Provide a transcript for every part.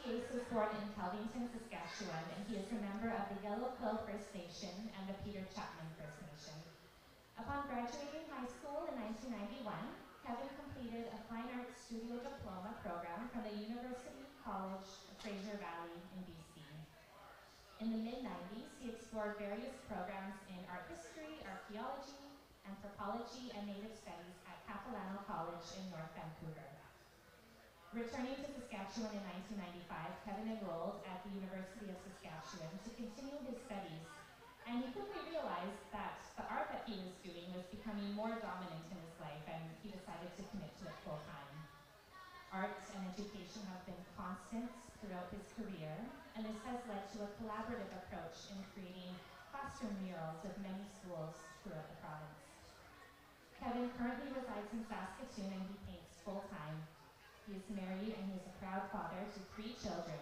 Case was born in Kelvington, Saskatchewan, and he is a member of the Yellow Quill First Nation and the Peter Chapman First Nation. Upon graduating high school in 1991, Kevin completed a Fine Arts Studio Diploma program from the University College of Fraser Valley in BC. In the mid-90s, he explored various programs in art history, archaeology, anthropology, and native studies at Capilano College in North Vancouver. Returning to Saskatchewan in 1995, Kevin enrolled at the University of Saskatchewan to continue his studies, and he quickly realized that the art that he was doing was becoming more dominant in his life, and he decided to commit to it full-time. Art and education have been constant throughout his career, and this has led to a collaborative approach in creating classroom murals with many schools throughout the province. Kevin currently resides in Saskatoon and he paints full-time. He is married and he is a proud father to 3 children,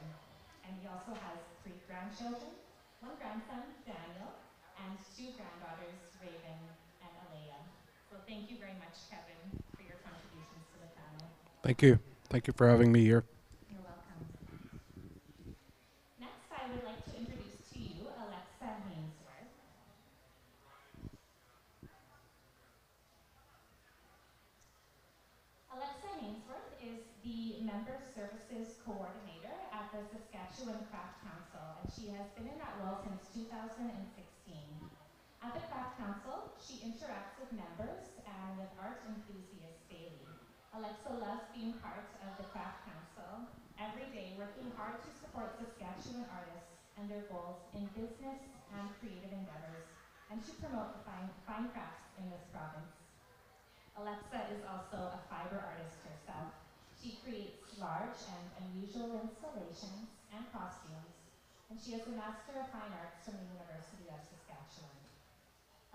and he also has 3 grandchildren, 1 grandson, Daniel, and 2 granddaughters, Raven and Alea. So thank you very much, Kevin, for your contributions to the panel. Thank you. Thank you for having me here. You're welcome. Next, I would like to introduce to you Alexa Hainsworth. Alexa Hainsworth is the Member Services Coordinator at the Saskatchewan Craft Council, and she has been in that role since 2016. At the Craft Council, she interacts with members and with art enthusiasts daily. Alexa loves being part of the Craft Council, every day working hard to support Saskatchewan artists and their goals in business and creative endeavors, and to promote the fine crafts in this province. Alexa is also a fiber artist herself. She creates large and unusual installations and costumes, and she is a Master of Fine Arts from the University of Saskatchewan.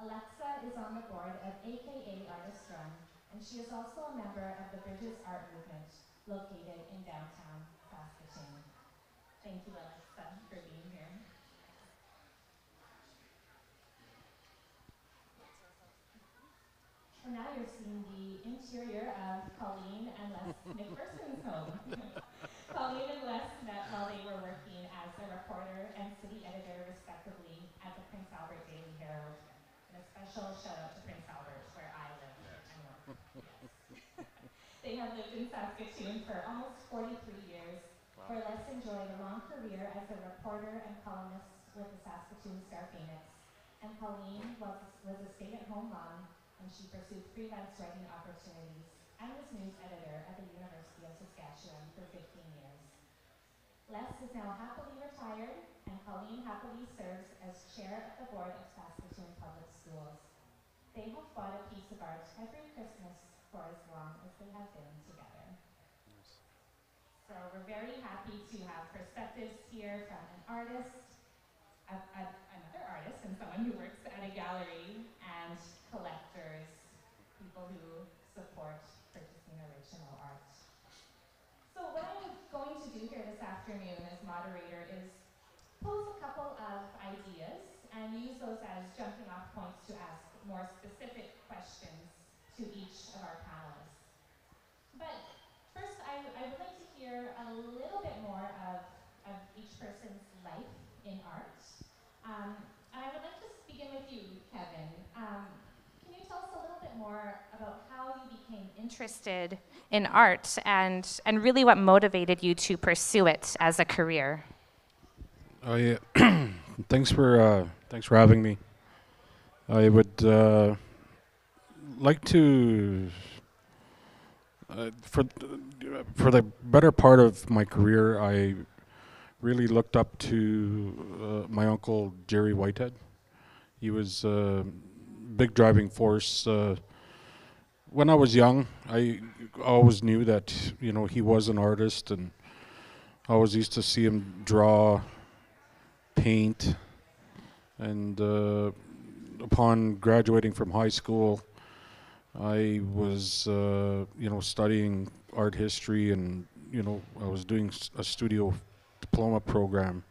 Alexa is on the board of AKA Artist Run, and she is also a member of the Bridges Art Movement, located in downtown Saskatoon. Thank you, Alexa, for being here. And now you're seeing the interior of Colleen and Les McPherson's home. Colleen and Les met while they were working as a reporter and city editor, respectively, at the Prince Albert Daily Herald. And a special shout out to Prince Albert, where I live and work. Yes. They have lived in Saskatoon for almost 43 years, where Les enjoyed a long career as a reporter and columnist with the Saskatoon Star-Phoenix. And Colleen was a stay-at-home mom, and she pursued freelance writing opportunities and was news editor at the University of Saskatchewan for 15 years. Les is now happily retired, and Colleen happily serves as chair of the board of Saskatoon Public Schools. They have bought a piece of art every Christmas for as long as they have been together. Nice. So we're very happy to have perspectives here from an artist, another artist, and someone who works at a gallery, and collectors, people who support purchasing original art. So what I'm going to do here this afternoon as moderator is pose a couple of ideas and use those as jumping off points to ask more specific questions to each of our panelists. But first, I would like to hear a little bit more of each person's life in art. And I would like to begin with you, Kevin. Can you tell us a little bit more about how you became interested in art and really what motivated you to pursue it as a career? Oh yeah, thanks for having me. I would like to for the better part of my career, I really looked up to my uncle Jerry Whitehead. He was a big driving force. When I was young, I always knew that he was an artist, and I always used to see him draw, paint, and upon graduating from high school, I was studying art history, and I was doing a studio diploma program,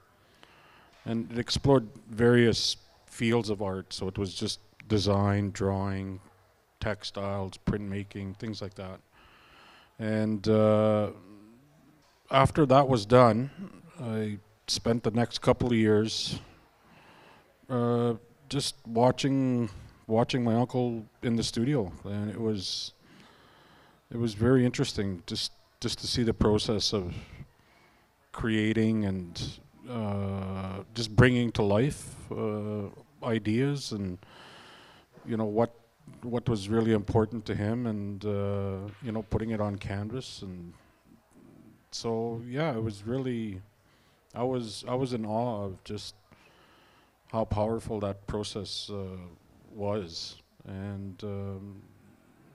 and it explored various fields of art. So it was just design, drawing, textiles, printmaking, things like that. And after that was done, I spent the next couple of years just watching my uncle in the studio, and it was very interesting just to see the process of creating and just bringing to life ideas, and what was really important to him, and putting it on canvas. And so yeah, it was really, I was in awe of just how powerful that process was. And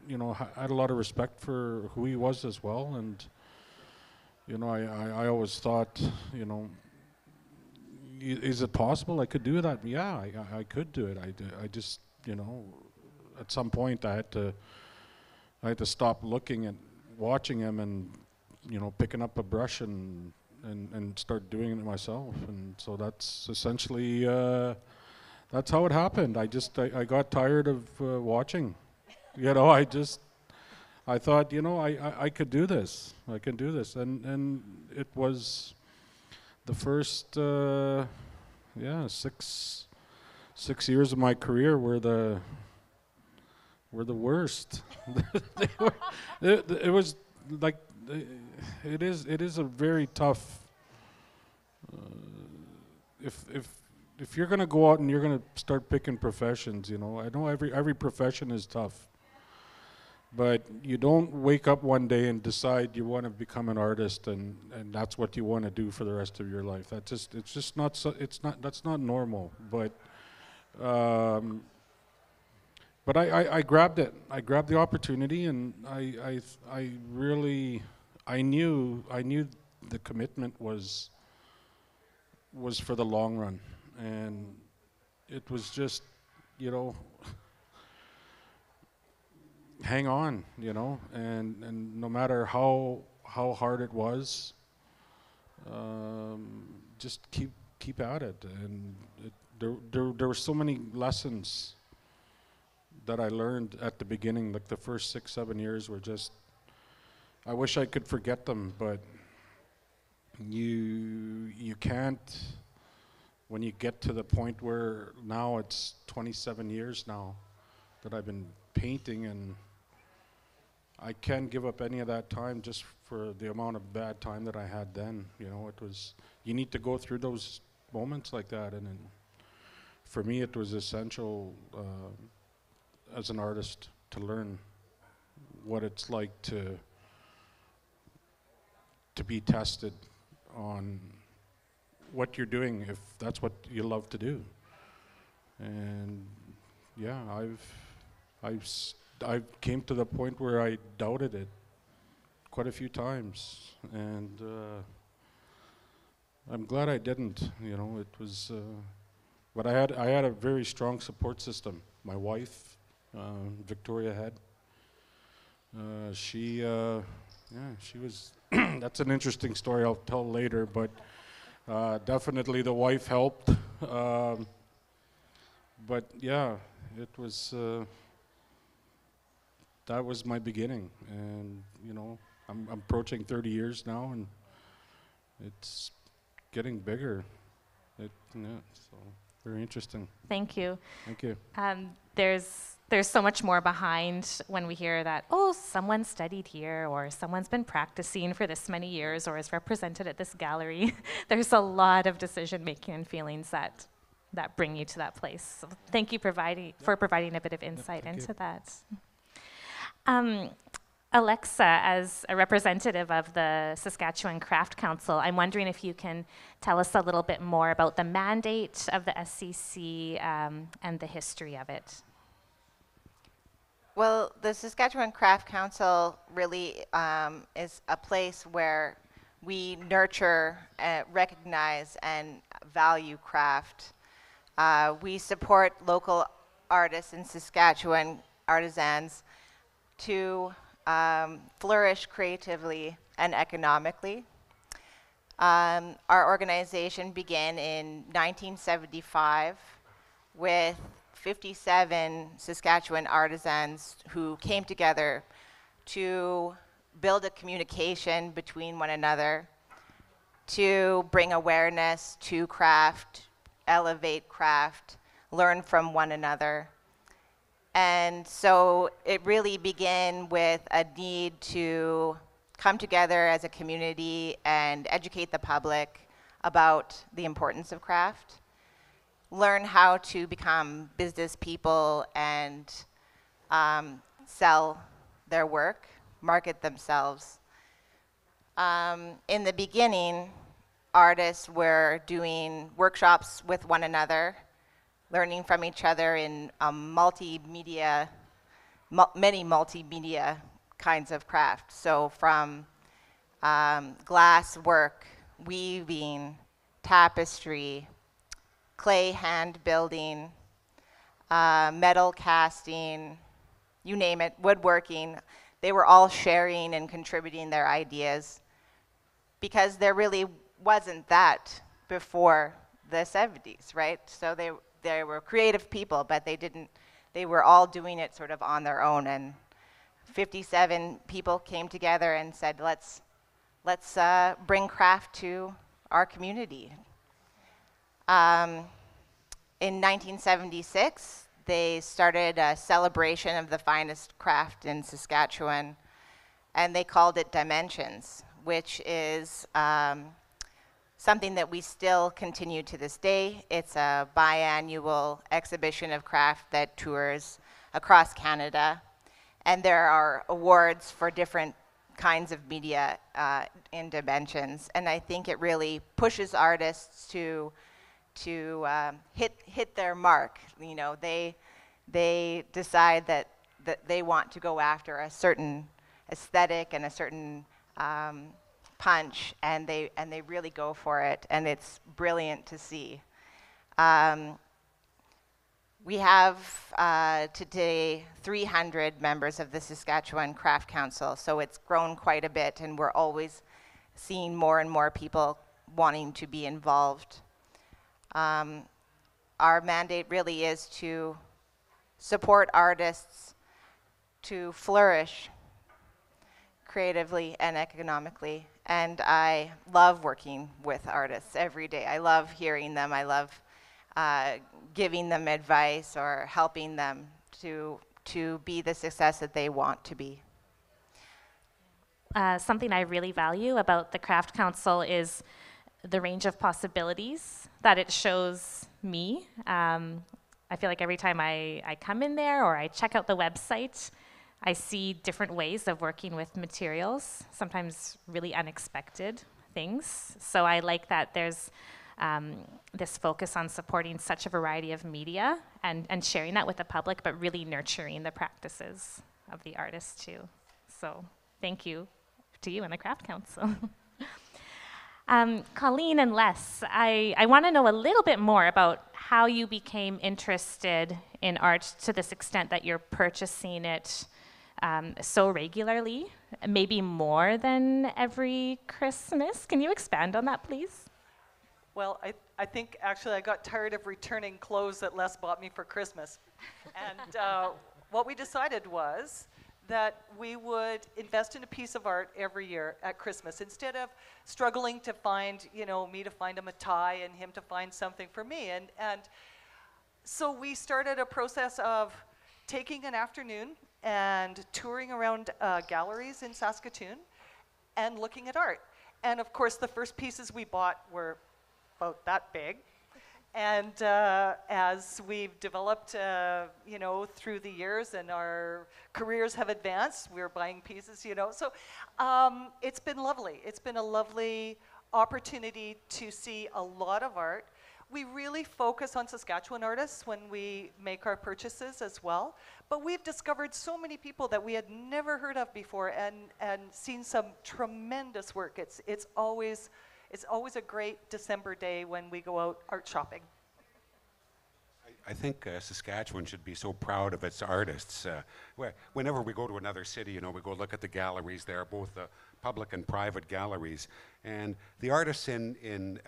I had a lot of respect for who he was as well. And I always thought, is it possible I could do that? Yeah, I could do it. I just, at some point I had to stop looking and watching him, and picking up a brush and start doing it myself. And so that's essentially that's how it happened. I got tired of watching. I thought, I could do this. I can do this. And it was the first 6 years of my career were the worst. It was like, it is a very tough, if you're gonna go out and you're gonna start picking professions, I know every profession is tough, but you don't wake up one day and decide you want to become an artist, and that's what you want to do for the rest of your life. That's not normal. But I grabbed it. I grabbed the opportunity, and I really knew the commitment was for the long run, and it was just, hang on, and no matter how hard it was, just keep at it. And there were so many lessons that I learned at the beginning. Like the first 6-7 years were just, I wish I could forget them, but you can't. When you get to the point where now it's 27 years now that I've been painting, and I can't give up any of that time just for the amount of bad time that I had then. It was, you need to go through those moments like that, and for me it was essential as an artist to learn what it's like to be tested on what you're doing, if that's what you love to do. And yeah, I've came to the point where I doubted it quite a few times, and I'm glad I didn't. It was, but I had a very strong support system. My wife, Victoria, had. She was. That's an interesting story I'll tell later, but definitely the wife helped. But yeah, it was. That was my beginning, and I'm approaching 30 years now, and it's getting bigger. So very interesting. Thank you. Thank you. There's so much more behind when we hear that, oh, someone studied here, or someone's been practicing for this many years, or is represented at this gallery. There's a lot of decision making and feelings that bring you to that place. So thank you for providing a bit of insight into that. Alexa, as a representative of the Saskatchewan Craft Council, I'm wondering if you can tell us a little bit more about the mandate of the SCC and the history of it. Well, the Saskatchewan Craft Council really is a place where we nurture, recognize, and value craft. We support local artists in Saskatchewan, artisans, to flourish creatively and economically. Our organization began in 1975 with 57 Saskatchewan artisans who came together to build a communication between one another to bring awareness to craft, elevate craft, learn from one another. And so it really began with a need to come together as a community and educate the public about the importance of craft, learn how to become business people and sell their work, market themselves. In the beginning, artists were doing workshops with one another, learning from each other in multimedia, many multimedia kinds of crafts. So from glass work, weaving, tapestry, clay hand building, metal casting, you name it, woodworking. They were all sharing and contributing their ideas because there really wasn't that before the 70s, right? So they were creative people, but they were all doing it sort of on their own. And 57 people came together and said, let's bring craft to our community. In 1976, they started a celebration of the finest craft in Saskatchewan, and they called it Dimensions, which is something that we still continue to this day. It's a biannual exhibition of craft that tours across Canada, and there are awards for different kinds of media in Dimensions, and I think it really pushes artists to hit their mark. You know, they decide that they want to go after a certain aesthetic and a certain punch, and they really go for it, and it's brilliant to see. We have today 300 members of the Saskatchewan Craft Council, so it's grown quite a bit, and we're always seeing more and more people wanting to be involved. Our mandate really is to support artists to flourish creatively and economically. And I love working with artists every day. I love hearing them. I love giving them advice or helping them to be the success that they want to be. Something I really value about the Craft Council is the range of possibilities that it shows me. I feel like every time I come in there or I check out the website, I see different ways of working with materials, sometimes really unexpected things. So I like that there's this focus on supporting such a variety of media and sharing that with the public, but really nurturing the practices of the artists too. So thank you to you and the Craft Council. Colleen and Les, I want to know a little bit more about how you became interested in art to this extent that you're purchasing it so regularly, maybe more than every Christmas. Can you expand on that, please? Well, I think actually I got tired of returning clothes that Les bought me for Christmas. And what we decided was that we would invest in a piece of art every year at Christmas instead of struggling to find, me to find him a tie and him to find something for me. And so we started a process of taking an afternoon and touring around galleries in Saskatoon and looking at art. And of course, the first pieces we bought were about that big. And as we've developed, through the years and our careers have advanced, we're buying pieces, So it's been lovely. It's been a lovely opportunity to see a lot of art. We really focus on Saskatchewan artists when we make our purchases as well. But we've discovered so many people that we had never heard of before and seen some tremendous work. It's always a great December day when we go out art shopping. I think Saskatchewan should be so proud of its artists. Whenever we go to another city, we go look at the galleries there, both the public and private galleries. And the artists in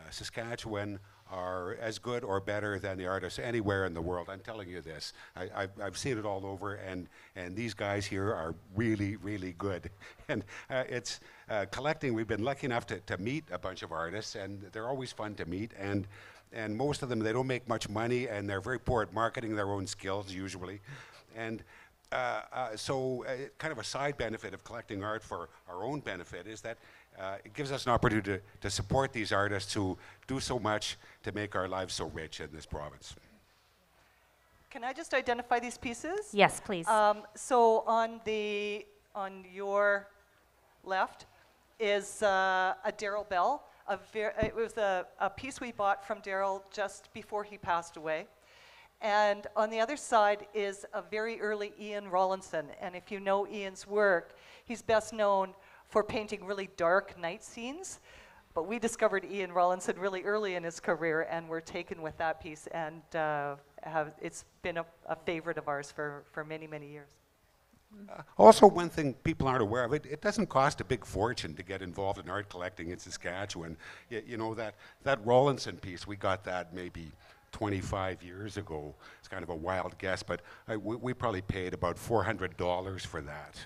Saskatchewan are as good or better than the artists anywhere in the world. I'm telling you this. I've seen it all over, and these guys here are really, really good. And it's collecting. We've been lucky enough to meet a bunch of artists, and they're always fun to meet. And most of them, they don't make much money, and they're very poor at marketing their own skills usually. And so kind of a side benefit of collecting art for our own benefit is that it gives us an opportunity to support these artists who do so much to make our lives so rich in this province. Can I just identify these pieces? Yes, please. So on your left is a Daryl Bell. It was a piece we bought from Daryl just before he passed away. And on the other side is a very early Ian Rawlinson. And if you know Ian's work, he's best known for painting really dark night scenes. But we discovered Ian Rawlinson really early in his career and were taken with that piece. And it's been a favorite of ours for many, many years. Also, one thing people aren't aware of, it doesn't cost a big fortune to get involved in art collecting in Saskatchewan. You know, that Rawlinson piece, we got that maybe 25 years ago. It's kind of a wild guess, but we probably paid about $400 for that.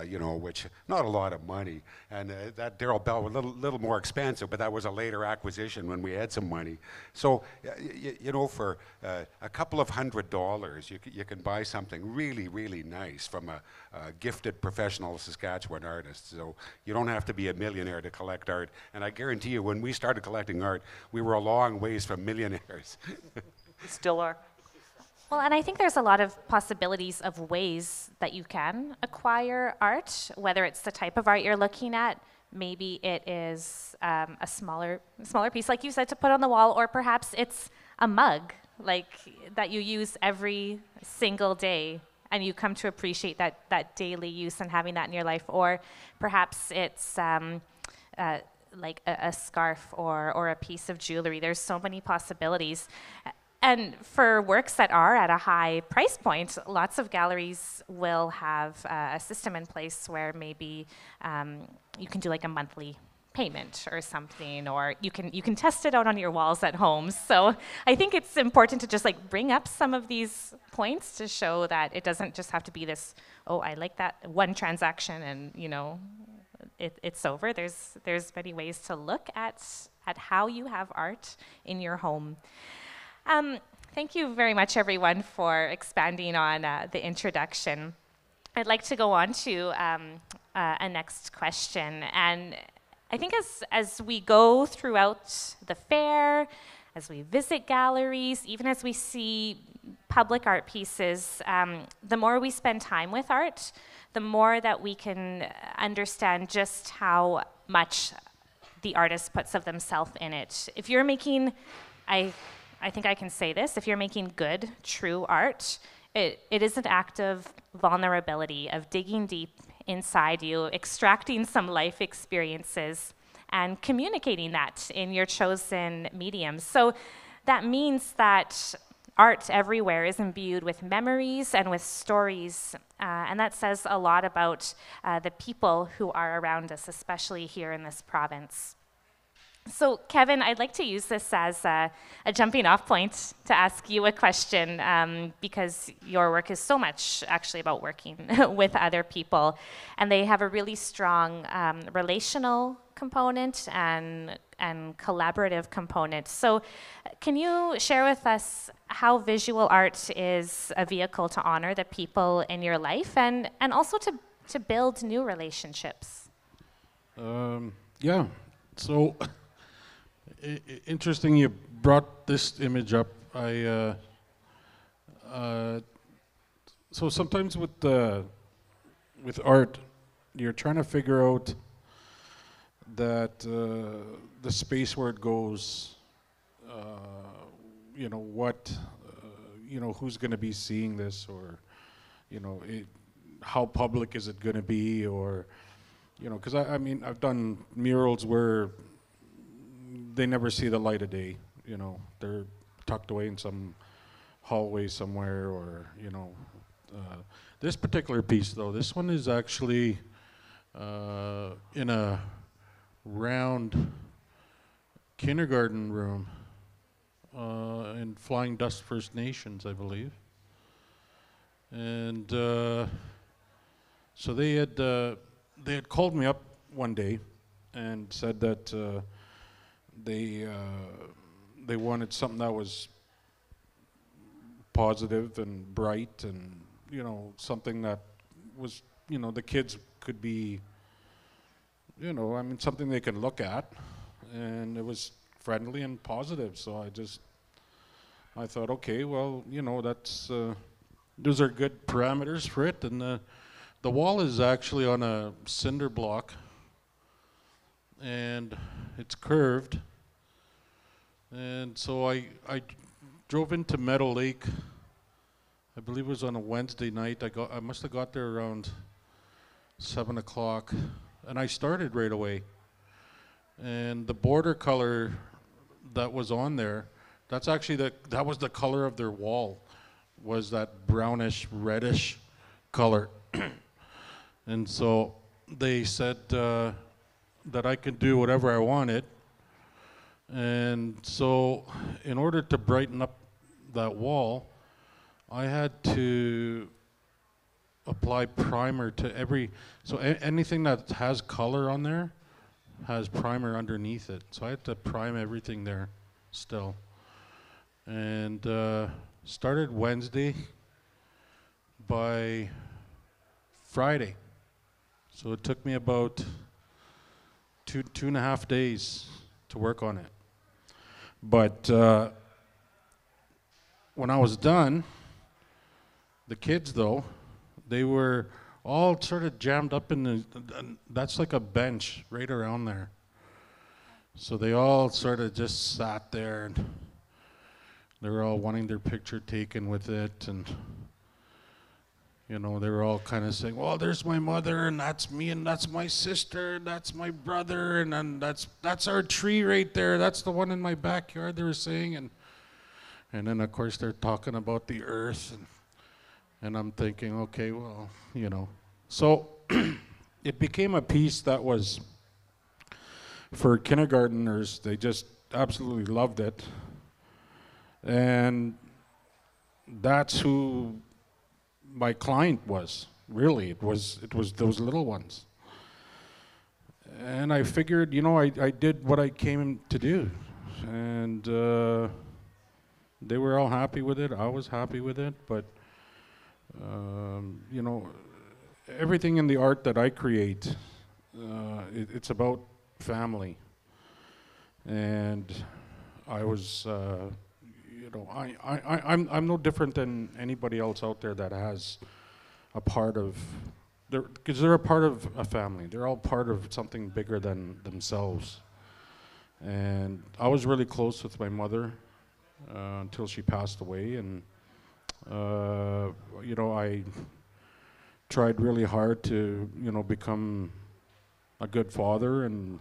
You know, which not a lot of money. And that Daryl Bell was a little more expensive, but that was a later acquisition when we had some money. So, you know, for a couple of $100, you can buy something really, really nice from a gifted professional Saskatchewan artist. So you don't have to be a millionaire to collect art. And I guarantee you, when we started collecting art, we were a long ways from millionaires. We still are. Well, and I think there's a lot of possibilities of ways that you can acquire art, whether it's the type of art you're looking at. Maybe it is a smaller piece, like you said, to put on the wall, or perhaps it's a mug, like that you use every single day, and you come to appreciate that daily use and having that in your life. Or perhaps it's like a scarf or a piece of jewelry. There's so many possibilities. And for works that are at a high price point, lots of galleries will have a system in place where maybe you can do like a monthly payment or something, or you can test it out on your walls at home. So I think it's important to just like bring up some of these points to show that it doesn't just have to be this, oh, I like that one transaction and, you know, it's over. There's many ways to look at how you have art in your home. Thank you very much, everyone, for expanding on the introduction. I'd like to go on to a next question. And I think as we go throughout the fair, as we visit galleries, even as we see public art pieces, the more we spend time with art, the more that we can understand just how much the artist puts of themselves in it. If you're making, I think I can say this, if you're making good, true art, it is an act of vulnerability, of digging deep inside you, extracting some life experiences, and communicating that in your chosen mediums. So that means that art everywhere is imbued with memories and with stories, and that says a lot about the people who are around us, especially here in this province. So, Kevin, I'd like to use this as a jumping off point to ask you a question, because your work is so much actually about working with other people, and they have a really strong relational component and collaborative component. So, can you share with us how visual art is a vehicle to honor the people in your life and also to build new relationships? Yeah, so... Interesting you brought this image up. So sometimes with art, you're trying to figure out that the space where it goes, you know, what, you know, who's going to be seeing this, or, you know, how public is it going to be, or, you know, because I mean, I've done murals where they never see the light of day, you know, they're tucked away in some hallway somewhere, or, you know. This particular piece, though, this one is actually in a round kindergarten room, in Flying Dust First Nations, I believe. And so they had called me up one day and said that they wanted something that was positive and bright, and something that was the kids could be something they can look at, and it was friendly and positive. So I thought, okay, well, that's those are good parameters for it. And the wall is actually on a cinder block, and it's curved. And so I drove into Meadow Lake. I believe it was on a Wednesday night. I must have got there around 7 o'clock, and I started right away. And the border color that was on there, that's actually that was the color of their wall, was that brownish reddish color. And so they said that I could do whatever I wanted. And so in order to brighten up that wall, I had to apply primer to anything that has color on there has primer underneath it. So I had to prime everything there still. And started Wednesday. By Friday, so it took me about two and a half days to work on it. But when I was done, the kids, though, they were all sort of jammed up in that's like a bench right around there. So they all sort of just sat there, and they were all wanting their picture taken with it, and they were all kind of saying, well, there's my mother, and that's me, and that's my sister, and that's my brother, and then that's our tree right there. That's the one in my backyard, they were saying. And then, of course, they're talking about the earth. And I'm thinking, okay, well, So it became a piece that was, for kindergarteners, they just absolutely loved it. And that's who my client was, really. It was those little ones. And I figured, I did what I came to do. And they were all happy with it. I was happy with it. But, everything in the art that I create, it's about family. And I was... I'm no different than anybody else out there that has a part of, because they're a part of a family. They're all part of something bigger than themselves. And I was really close with my mother until she passed away, and I tried really hard to become a good father, and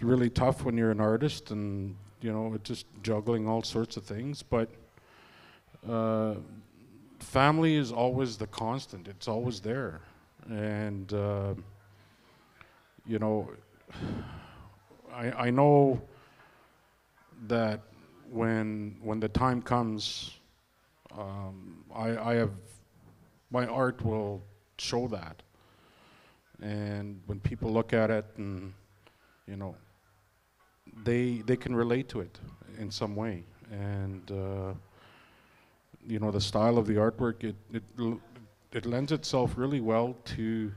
really tough when you're an artist, and it's just juggling all sorts of things. But family is always the constant. It's always there. And, I know that when the time comes, my art will show that. And when people look at it, and, they can relate to it in some way. And the style of the artwork, it lends itself really well to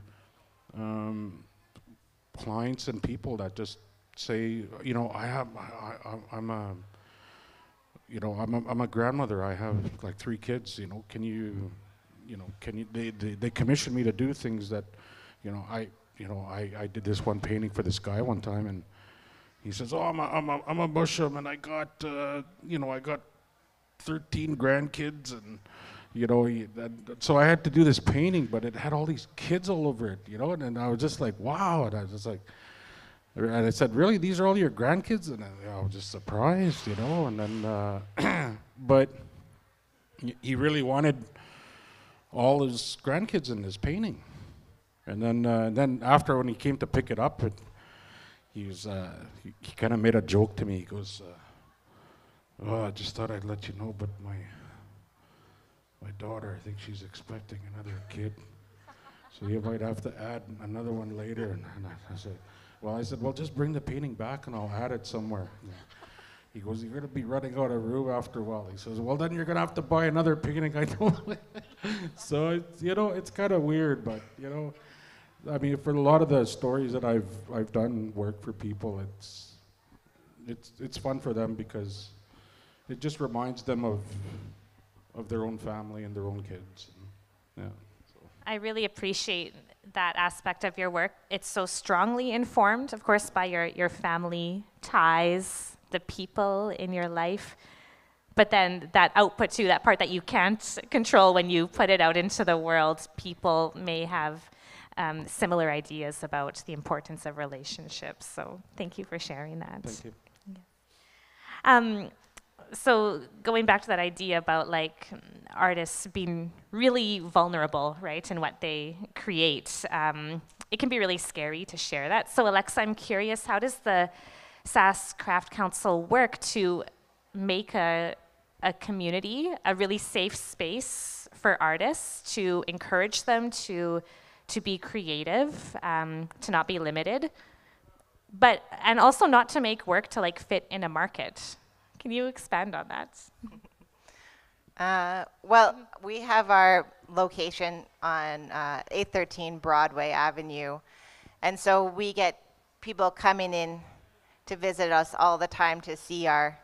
clients and people that just say, I'm a grandmother. I have like 3 kids. They commission me to do things that, I did this one painting for this guy one time, and he says, "Oh, I'm a Busham, and I got 13 grandkids, and so I had to do this painting, but it had all these kids all over it, and I was just like, wow." And I was just like, and I said, "Really, these are all your grandkids?" And I was just surprised, And then, but he really wanted all his grandkids in his painting, and then after, when he came to pick it up, he kind of made a joke to me. He goes, Oh, I just thought I'd let you know, but my daughter, I think she's expecting another kid. So you might have to add another one later. And I said, well, just bring the painting back and I'll add it somewhere. He goes, you're going to be running out of room after a while. He says, well, then you're going to have to buy another painting. I know. So, it's kind of weird, but, I mean, for a lot of the stories that I've done work for people, it's fun for them because it just reminds them of their own family and their own kids. And, yeah. I really appreciate that aspect of your work. It's so strongly informed, of course, by your family ties, the people in your life, but then that output too, that part that you can't control when you put it out into the world, people may have similar ideas about the importance of relationships. So thank you for sharing that. Thank you. Yeah. So going back to that idea about artists being really vulnerable, right, in what they create, it can be really scary to share that. So Alexa, I'm curious, how does the Sask Craft Council work to make a community, a really safe space for artists, to encourage them to be creative, to not be limited, and also not to make work to fit in a market? Can you expand on that? Well, we have our location on 813 Broadway Avenue, and so we get people coming in to visit us all the time to see our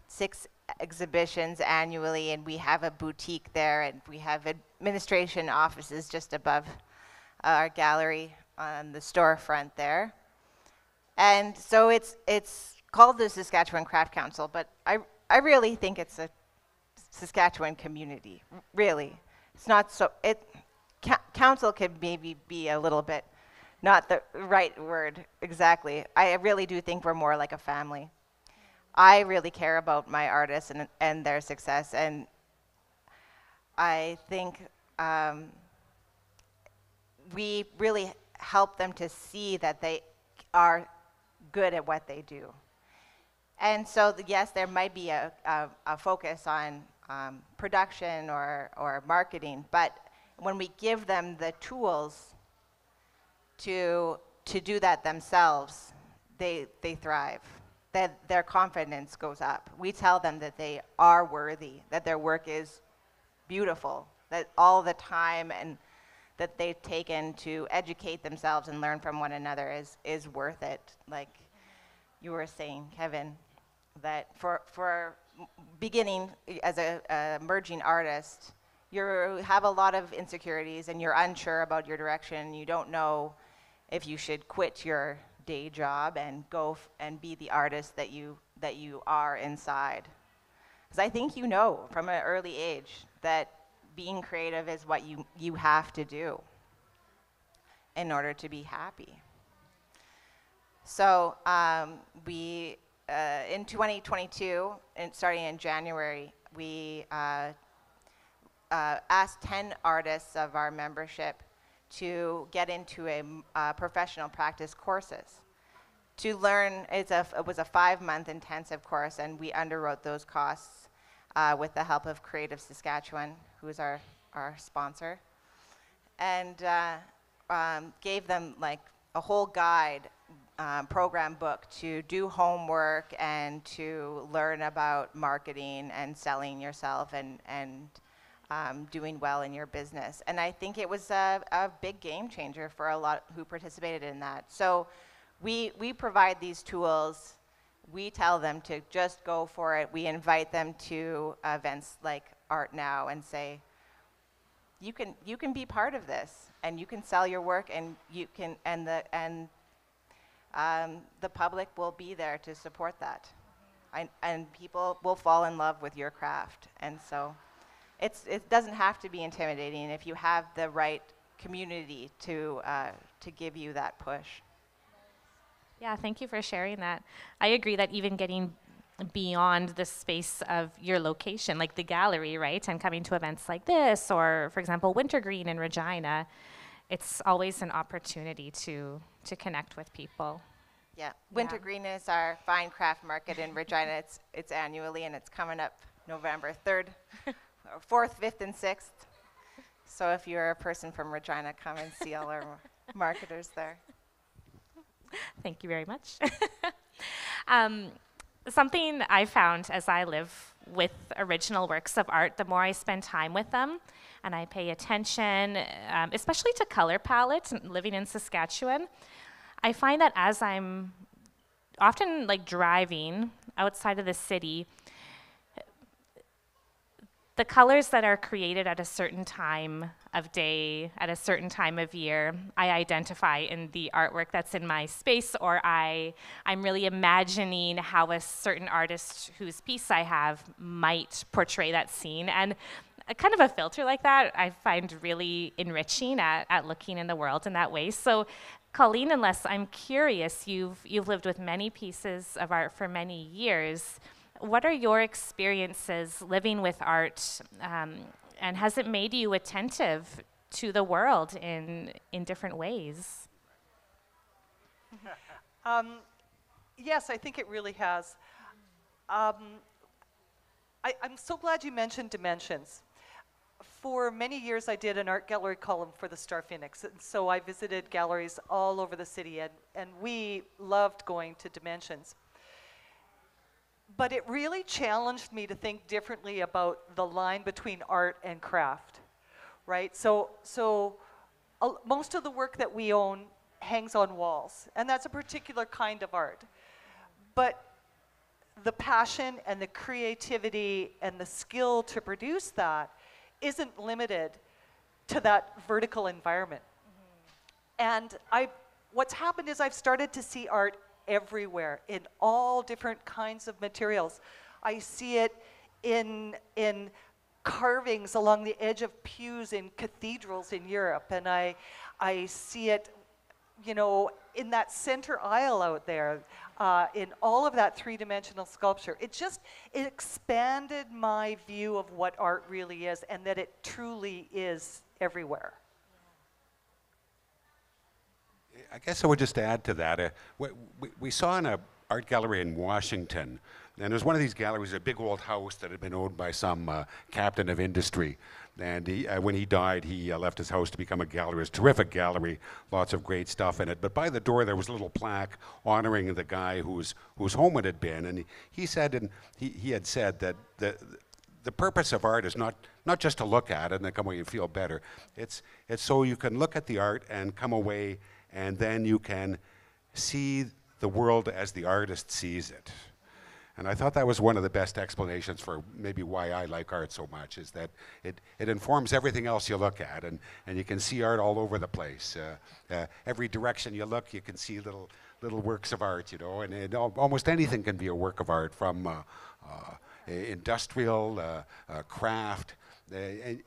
6 exhibitions annually, and we have a boutique there, and we have administration offices just above our gallery on the storefront there. And so it's called the Saskatchewan Craft Council, but I really think it's a Saskatchewan community, really. It's not so, council could maybe be a little bit, not the right word exactly. I really do think we're more like a family. I really care about my artists and their success, and I think we really help them to see that they are good at what they do. And so, yes, there might be a focus on production or marketing, but when we give them the tools to do that themselves, they thrive. That their confidence goes up. We tell them that they are worthy, that their work is beautiful, that all the time and that they've taken to educate themselves and learn from one another is worth it. Like you were saying, Kevin, that for beginning as a emerging artist, you have a lot of insecurities and you're unsure about your direction. You don't know if you should quit your day job and go and be the artist that you are inside. Because I think you know from an early age that being creative is what you have to do in order to be happy. So we in 2022, and starting in January, we asked 10 artists of our membership to get into a professional practice courses. To learn, it was a 5-month intensive course, and we underwrote those costs with the help of Creative Saskatchewan, who is our sponsor, and gave them like a whole guide, program book to do homework and to learn about marketing and selling yourself and doing well in your business. And I think it was a big game changer for a lot who participated in that. So we provide these tools. We tell them to just go for it. We invite them to events like Art Now and say, you can be part of this, and you can sell your work, and you can, and the public will be there to support that, and people will fall in love with your craft. And so it doesn't have to be intimidating if you have the right community to give you that push. Yeah, thank you for sharing that. I agree that even getting beyond the space of your location, like the gallery, right, and coming to events like this, or for example, Wintergreen in Regina, it's always an opportunity to connect with people. Yeah, Wintergreen is our fine craft market in Regina. It's annually, and it's coming up November 3rd, 4th, 5th, and 6th. So if you're a person from Regina, come and see all our marketers there. Thank you very much. Something I found as I live with original works of art, the more I spend time with them and I pay attention, especially to color palette, living in Saskatchewan, I find that as I'm often like driving outside of the city, the colors that are created at a certain time of day, at a certain time of year, I identify in the artwork that's in my space, or I'm really imagining how a certain artist whose piece I have might portray that scene. And a kind of a filter like that I find really enriching at looking in the world in that way. So Colleen and Les, I'm curious, you've lived with many pieces of art for many years. What are your experiences living with art, and has it made you attentive to the world in different ways? Yes, I think it really has. I'm so glad you mentioned dimensions. For many years, I did an art gallery column for the Star Phoenix, and so I visited galleries all over the city, and we loved going to dimensions. But it really challenged me to think differently about the line between art and craft, right? So most of the work that we own hangs on walls, and that's a particular kind of art. But the passion and the creativity and the skill to produce that isn't limited to that vertical environment. And what's happened is I've started to see art everywhere in all different kinds of materials. I see it in carvings along the edge of pews in cathedrals in Europe, and I see it, you know, in that center aisle out there, in all of that three-dimensional sculpture. It expanded my view of what art really is, and that it truly is everywhere. I guess I would just add to that. We saw in an art gallery in Washington, and it was one of these galleries, a big old house that had been owned by some captain of industry. And when he died, he left his house to become a gallery. It was a terrific gallery, lots of great stuff in it. But by the door, there was a little plaque honoring the guy whose home it had been. And he said, and he had said that the purpose of art is not just to look at it and then come away and feel better. It's so you can look at the art and come away, and then you can see the world as the artist sees it. And I thought that was one of the best explanations for maybe why I like art so much, is that it informs everything else you look at, and you can see art all over the place. Every direction you look, you can see little works of art, you know, and almost anything can be a work of art, from industrial, craft.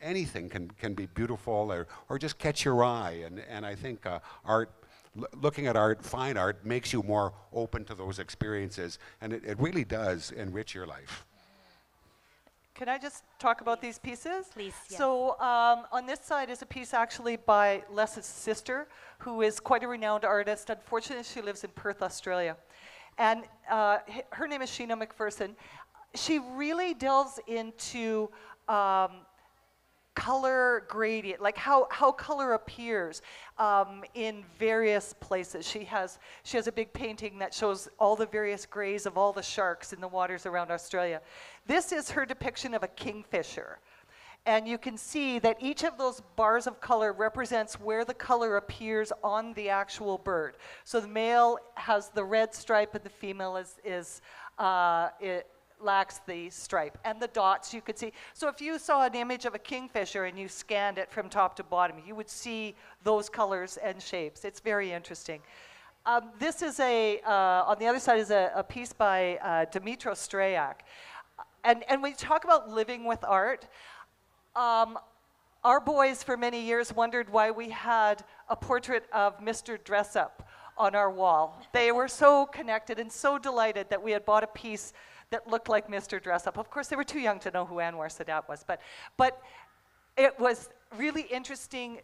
Anything can be beautiful or just catch your eye, and I think art, looking at art, fine art, makes you more open to those experiences, and it really does enrich your life. Can I just talk about these pieces? Please, yes. So on this side is a piece actually by Les's sister, who is quite a renowned artist. Unfortunately, she lives in Perth, Australia. And her name is Sheena McPherson. She really delves into color gradient, like how color appears in various places. She has a big painting that shows all the various grays of all the sharks in the waters around Australia. This is her depiction of a kingfisher. And you can see that each of those bars of color represents where the color appears on the actual bird. So the male has the red stripe and the female lacks the stripe, and the dots you could see. So if you saw an image of a kingfisher and you scanned it from top to bottom, you would see those colors and shapes. It's very interesting. This is on the other side is a piece by Dmytro Strayak. And when you talk about living with art, our boys for many years wondered why we had a portrait of Mr. Dress-Up on our wall. They were so connected and so delighted that we had bought a piece that looked like Mr. Dress-Up. Of course, they were too young to know who Anwar Sadat was, but it was really interesting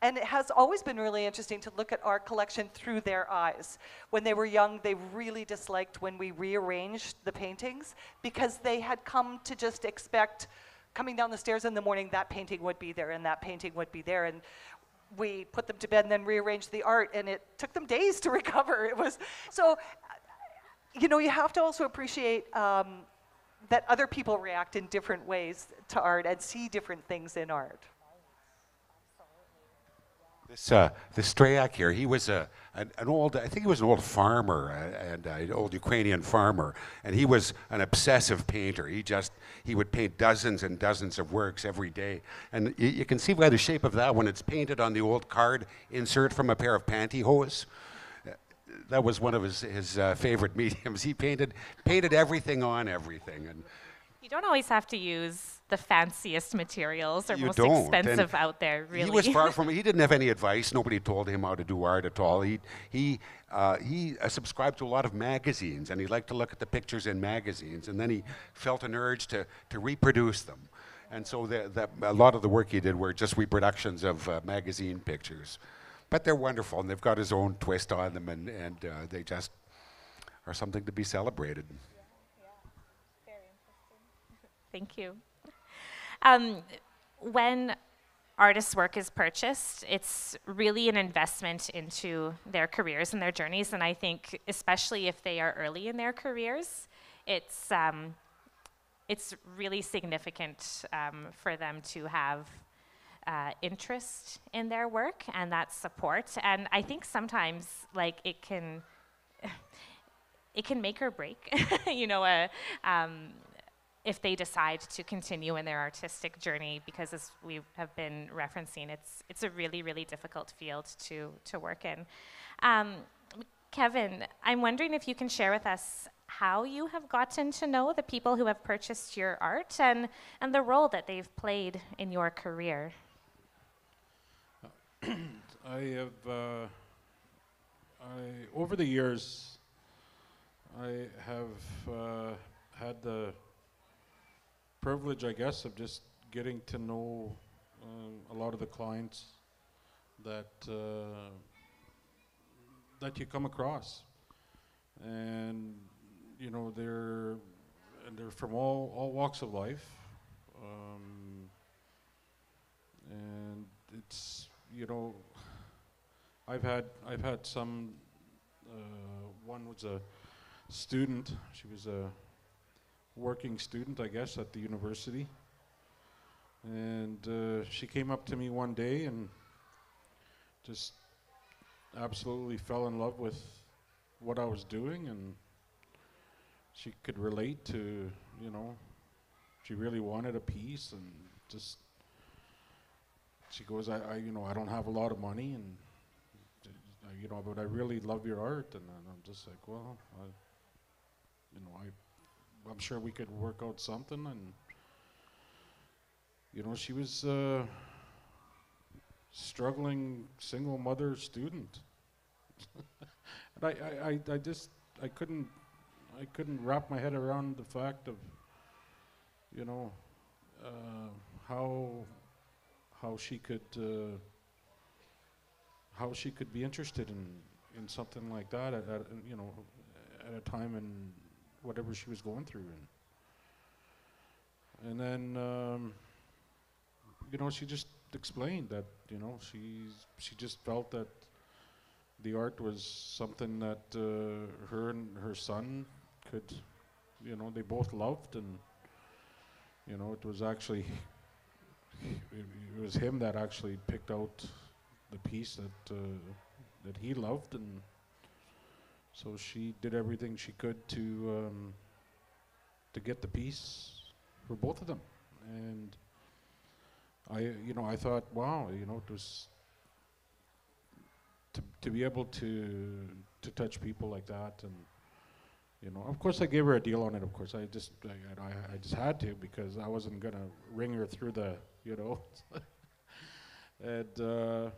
And it has always been really interesting to look at our collection through their eyes. When they were young, they really disliked when we rearranged the paintings because they had come to just expect coming down the stairs in the morning, that painting would be there and that painting would be there. And we put them to bed and then rearranged the art, and it took them days to recover. It was, so, you know, you have to also appreciate that other people react in different ways to art and see different things in art. This Strayak here, he was an old, I think he was an old farmer, and an old Ukrainian farmer, and he was an obsessive painter. He would paint dozens and dozens of works every day. And you can see by the shape of that when it's painted on the old card insert from a pair of pantyhose. That was one of his favorite mediums. He painted everything on everything. And you don't always have to use the fanciest materials or You most don't, expensive and out there, really. he was far from. He didn't have any advice. Nobody told him how to do art at all. He subscribed to a lot of magazines, and he liked to look at the pictures in magazines. And then he felt an urge to reproduce them. And so a lot of the work he did were just reproductions of magazine pictures. But they're wonderful, and they've got his own twist on them, and they just are something to be celebrated. Thank you. When artists' work is purchased, it's really an investment into their careers and their journeys, and I think especially if they are early in their careers, it's really significant for them to have interest in their work and that support. And I think sometimes, like, it can make or break, you know, if they decide to continue in their artistic journey, because as we have been referencing, it's a really, really difficult field to work in. Kevin, I'm wondering if you can share with us how you have gotten to know the people who have purchased your art and the role that they've played in your career. Over the years, I have had the privilege, I guess, of just getting to know a lot of the clients that you come across, and you know they're from all walks of life, and it's, you know, I've had some. One was a student. She was a working student, I guess, at the university, and she came up to me one day and just absolutely fell in love with what I was doing, and she could relate to, you know, she really wanted a piece, and just she goes, I you know, I don't have a lot of money, and you know, but I really love your art. And I'm just like, well, I'm sure we could work out something. And you know, she was struggling single mother student, and I couldn't wrap my head around the fact of, you know, how she could be interested in something like that at you know, at a time in whatever she was going through. And then you know, she just explained that, you know, she just felt that the art was something that her and her son could, you know, they both loved, and you know, it was actually it was him that actually picked out the piece that he loved, and so she did everything she could to get the piece for both of them. And I thought, wow, you know, it was to be able to touch people like that. And you know, of course I gave her a deal on it. Of course I just had to, because I wasn't gonna ring her through the, you know. And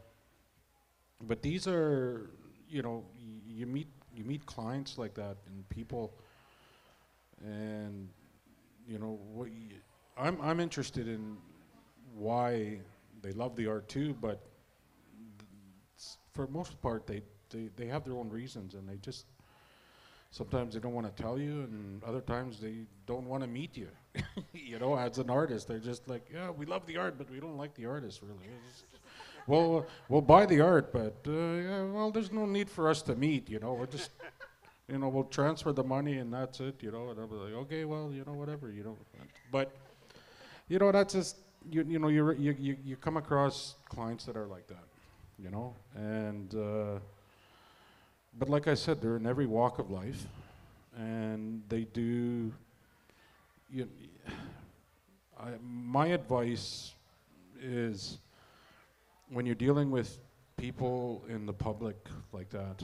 but these are, you know, you meet clients like that, and people, and you know, I'm interested in why they love the art too, but for most part, they have their own reasons, and they just sometimes they don't want to tell you, and other times they don't want to meet you. You know, as an artist, they're just like, yeah, we love the art, but we don't like the artist really. Well, we'll buy the art, but yeah, well, there's no need for us to meet. You know, we're just, you know, we'll transfer the money and that's it. You know, and I'll be like, okay, well, you know, whatever. You know, but you know, that's just you know, you come across clients that are like that. You know, and but like I said, they're in every walk of life, and they do. My advice is, when you're dealing with people in the public like that,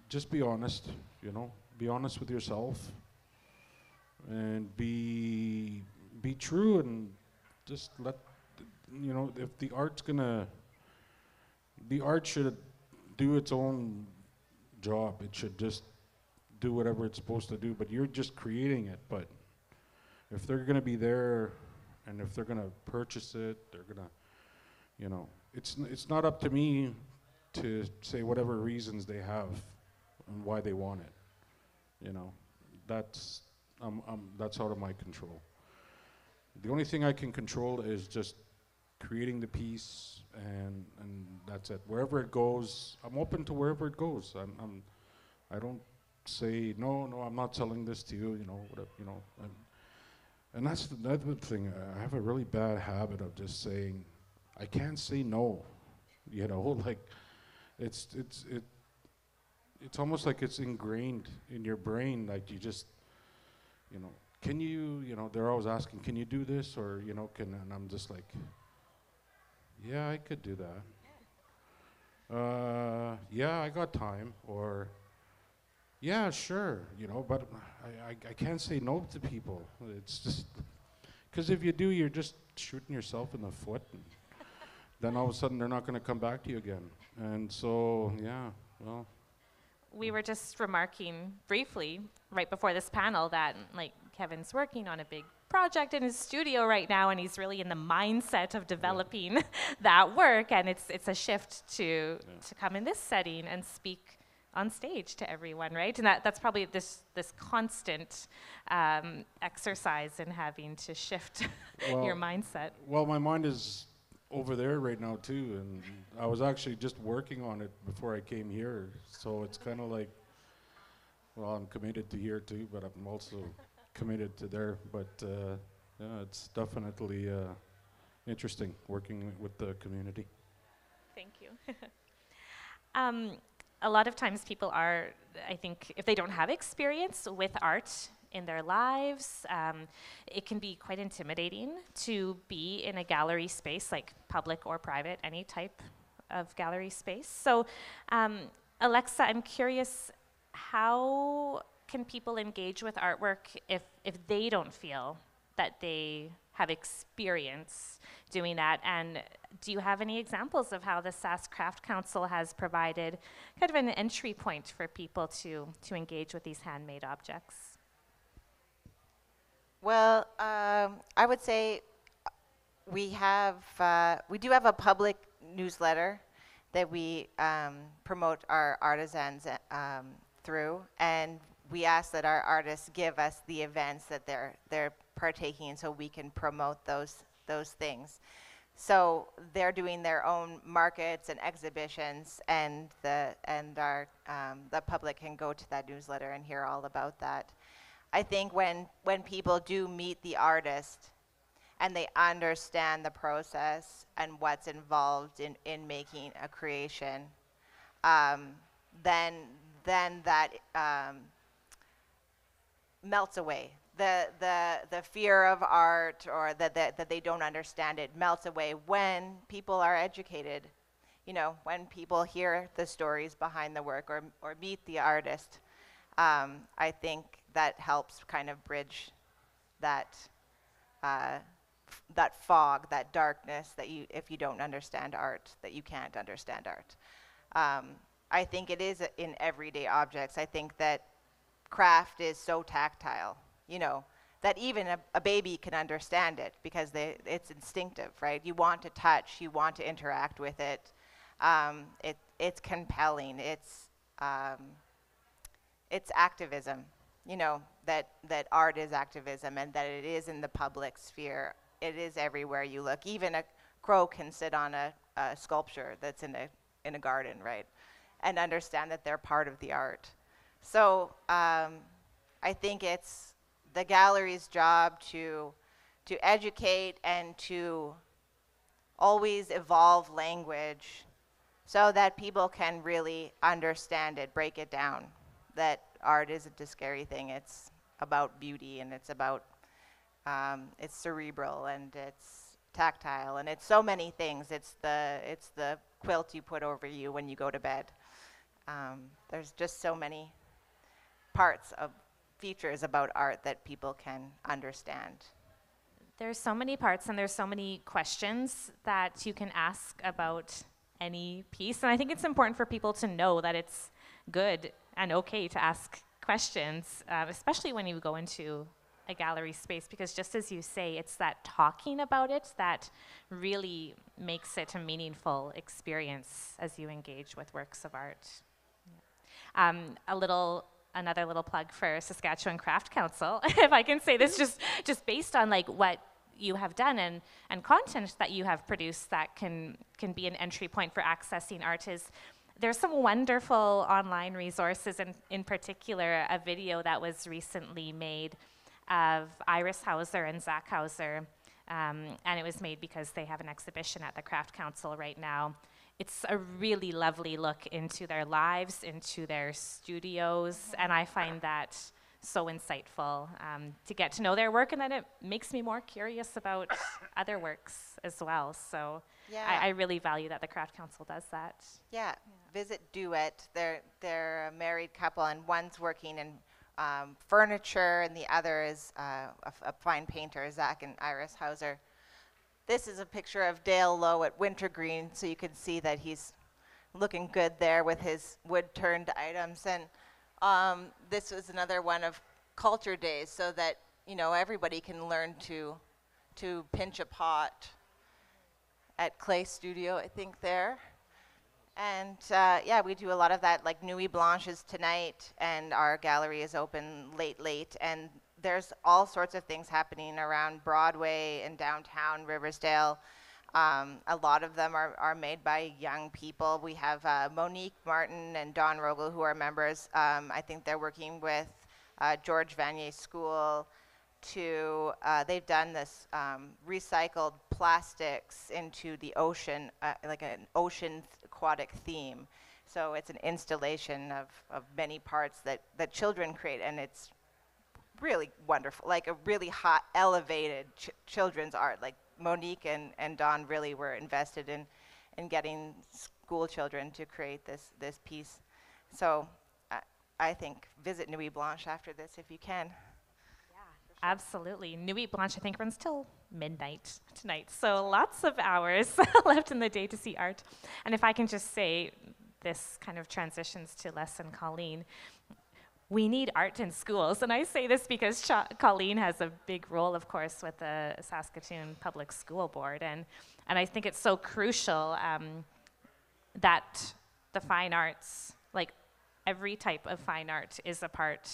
just be honest. You know, be honest with yourself, and be true, and just let you know, if the art should do its own job. It should just do whatever it's supposed to do, but you're just creating it. But if they're going to be there, and if they're going to purchase it, they're going to, you know, it's not up to me to say whatever reasons they have and why they want it. You know, that's out of my control. The only thing I can control is just creating the piece, and that's it. Wherever it goes, I'm open to wherever it goes. I don't say no, I'm not selling this to you. You know, whatever. You know, and that's the other thing. I have a really bad habit of just saying, I can't say no. You know, like it's almost like it's ingrained in your brain. Like you just, you know, can you? You know, they're always asking, can you do this, or you know, and I'm just like, yeah, I could do that. Yeah, I got time. Or, yeah, sure, you know, but I can't say no to people. It's just, because if you do, you're just shooting yourself in the foot. And then all of a sudden, they're not going to come back to you again. And so, yeah, well. We were just remarking briefly right before this panel that, like, Kevin's working on a big project in his studio right now, and he's really in the mindset of developing that work, and it's a shift to come in this setting and speak on stage to everyone, right? And that's probably this constant exercise in having to shift your mindset. Well, my mind is over there right now too, and I was actually just working on it before I came here, so it's kind of like, well, I'm committed to here too, but I'm also committed to there. But yeah, it's definitely interesting working with the community. Thank you. A lot of times people are, I think, if they don't have experience with art in their lives, it can be quite intimidating to be in a gallery space, like public or private, any type of gallery space. So, Alexa, I'm curious, how can people engage with artwork if they don't feel that they have experience doing that? And do you have any examples of how the Sask Craft Council has provided kind of an entry point for people to engage with these handmade objects? Well, I would say we do have a public newsletter that we promote our artisans through, and we ask that our artists give us the events that they're partaking in, so we can promote those things. So they're doing their own markets and exhibitions, and the public can go to that newsletter and hear all about that. I think when people do meet the artist and they understand the process and what's involved in making a creation, then that melts away. The fear of art, or that they don't understand it, melts away when people are educated. You know, when people hear the stories behind the work, or meet the artist. I think that helps kind of bridge that fog, that darkness that if you don't understand art, that you can't understand art. I think it is in everyday objects. I think that craft is so tactile. You know, that even a baby can understand it because it's instinctive, right? You want to touch, you want to interact with it. It's compelling. It's activism, you know, that art is activism and that it is in the public sphere. It is everywhere you look. Even a crow can sit on a sculpture that's in a garden, right? And understand that they're part of the art. So I think it's the gallery's job to educate and to always evolve language so that people can really understand it, break it down, that art isn't a scary thing. It's about beauty, and it's about, it's cerebral, and it's tactile, and it's so many things. It's the quilt you put over you when you go to bed. There's just so many parts of features about art that people can understand. There's so many parts and there's so many questions that you can ask about any piece. And I think it's important for people to know that it's good and okay to ask questions, especially when you go into a gallery space, because just as you say, it's that talking about it that really makes it a meaningful experience as you engage with works of art. Yeah. Another little plug for Saskatchewan Craft Council, if I can say this, just based on like what you have done and content that you have produced that can be an entry point for accessing art. There's some wonderful online resources, and in particular a video that was recently made of Iris Hauser and Zach Hauser, and it was made because they have an exhibition at the Craft Council right now. It's a really lovely look into their lives, into their studios, and I find that so insightful to get to know their work, and then it makes me more curious about other works as well. So Yeah. I really value that the Craft Council does that. Yeah. Visit Duet. They're a married couple, and one's working in furniture, and the other is a fine painter, Zach and Iris Hauser. This is a picture of Dale Lowe at Wintergreen, so you can see that he's looking good there with his wood-turned items. And this was another one of Culture Days, so that, you know, everybody can learn to pinch a pot at Clay Studio, I think, there. And yeah, we do a lot of that, like Nuit Blanche is tonight, and our gallery is open late, and there's all sorts of things happening around Broadway and downtown Riversdale. A lot of them are made by young people. We have Monique Martin and Don Rogel, who are members. I think they're working with George Vanier School to, they've done this recycled plastics into the ocean, like an ocean aquatic theme. So it's an installation of many parts that children create, and it's really wonderful, like a really hot, elevated children's art. Like Monique and Don really were invested in getting school children to create this piece. So I think visit Nuit Blanche after this if you can. Absolutely. Nuit Blanche, I think, runs till midnight tonight. So lots of hours left in the day to see art. And if I can just say, this kind of transitions to Les and Colleen. We need art in schools. And I say this because Colleen has a big role, of course, with the Saskatoon Public School Board. And I think it's so crucial that the fine arts, like every type of fine art, is a part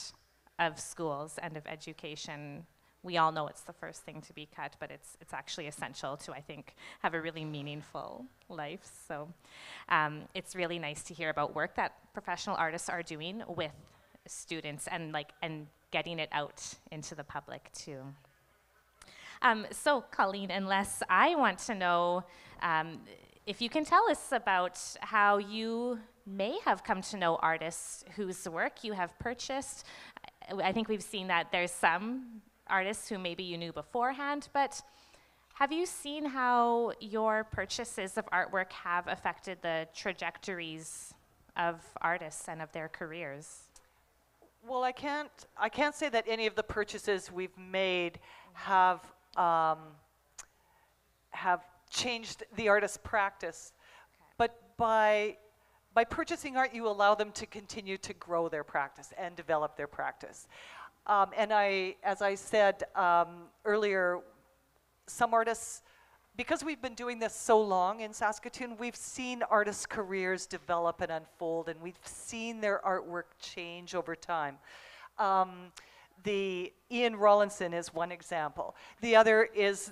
of schools and of education. We all know it's the first thing to be cut, but it's actually essential to, I think, have a really meaningful life. So it's really nice to hear about work that professional artists are doing with students and getting it out into the public too. So Colleen and Les, I want to know if you can tell us about how you may have come to know artists whose work you have purchased. I think we've seen that there's some artists who maybe you knew beforehand, but have you seen how your purchases of artwork have affected the trajectories of artists and of their careers? Well, I can't say that any of the purchases we've made have changed the artist's practice. Okay. But by purchasing art, you allow them to continue to grow their practice and develop their practice. And as I said earlier, some artists, because we've been doing this so long in Saskatoon, we've seen artists' careers develop and unfold, and we've seen their artwork change over time. The Ian Rawlinson is one example. The other is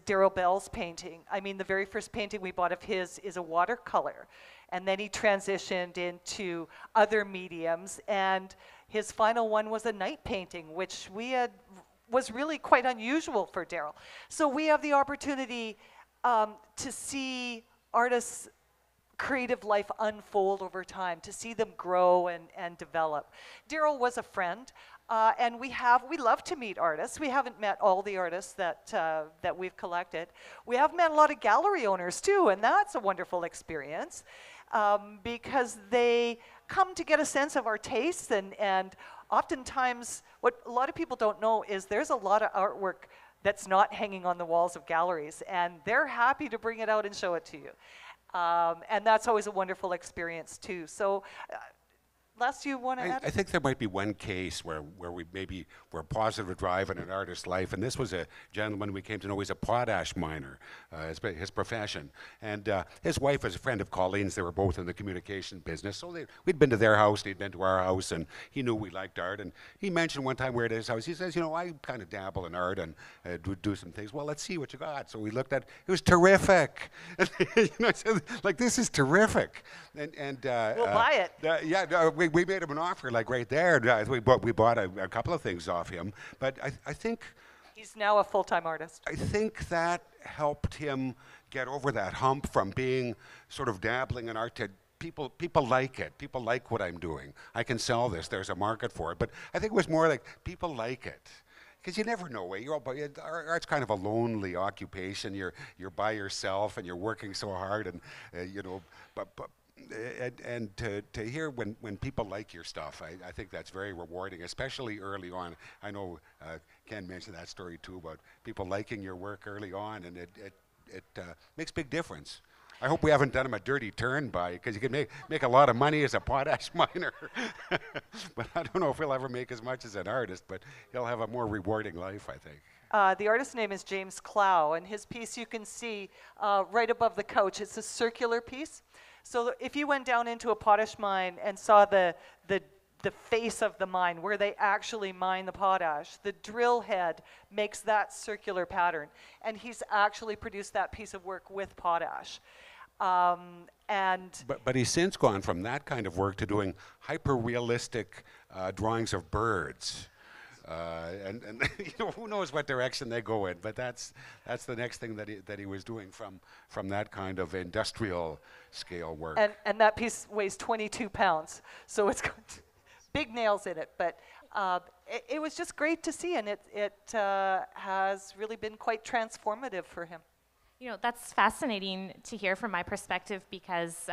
Darrell Bell's painting. I mean, the very first painting we bought of his is a watercolor, and then he transitioned into other mediums, and his final one was a night painting, which was really quite unusual for Darrell. So we have the opportunity to see artists' creative life unfold over time, to see them grow and develop. Darrell was a friend, and we love to meet artists. We haven't met all the artists that we've collected. We have met a lot of gallery owners too, and that's a wonderful experience because they come to get a sense of our tastes, and oftentimes what a lot of people don't know is there's a lot of artwork that's not hanging on the walls of galleries, and they're happy to bring it out and show it to you. And that's always a wonderful experience too. So, Les, you want to add? I think there might be one case where we maybe were a positive drive in an artist's life, and this was a gentleman we came to know. He's a potash miner, his profession, and his wife was a friend of Colleen's. They were both in the communication business, so we'd been to their house, they'd been to our house, and he knew we liked art. And he mentioned one time we were at his house. He says, I kind of dabble in art and do some things. Well, let's see what you got. So we looked at it. It was terrific. I said, like, this is terrific. And we'll buy it. We made him an offer, like right there. We bought a couple of things off him. But I think he's now a full-time artist. I think that helped him get over that hump from being sort of dabbling in art to people like it. People like what I'm doing. I can sell this. There's a market for it. But I think it was more like people like it. Because you never know. Art's kind of a lonely occupation. You're by yourself and you're working so hard, and and to hear when people like your stuff, I think that's very rewarding, especially early on. I know Ken mentioned that story too about people liking your work early on, and it makes a big difference. I hope we haven't done him a dirty turn by, because you can make a lot of money as a potash miner. But I don't know if he'll ever make as much as an artist, but he'll have a more rewarding life, I think. The artist's name is James Clow, and his piece you can see right above the couch. It's a circular piece. So if you went down into a potash mine and saw the face of the mine where they actually mine the potash, the drill head makes that circular pattern, and he's actually produced that piece of work with potash. But he's since gone from that kind of work to doing hyper-realistic drawings of birds. And who knows what direction they go in, but that's the next thing that he was doing from that kind of industrial scale work. And that piece weighs 22 pounds, so it's got big nails in it. But it was just great to see, and it has really been quite transformative for him. That's fascinating to hear from my perspective, because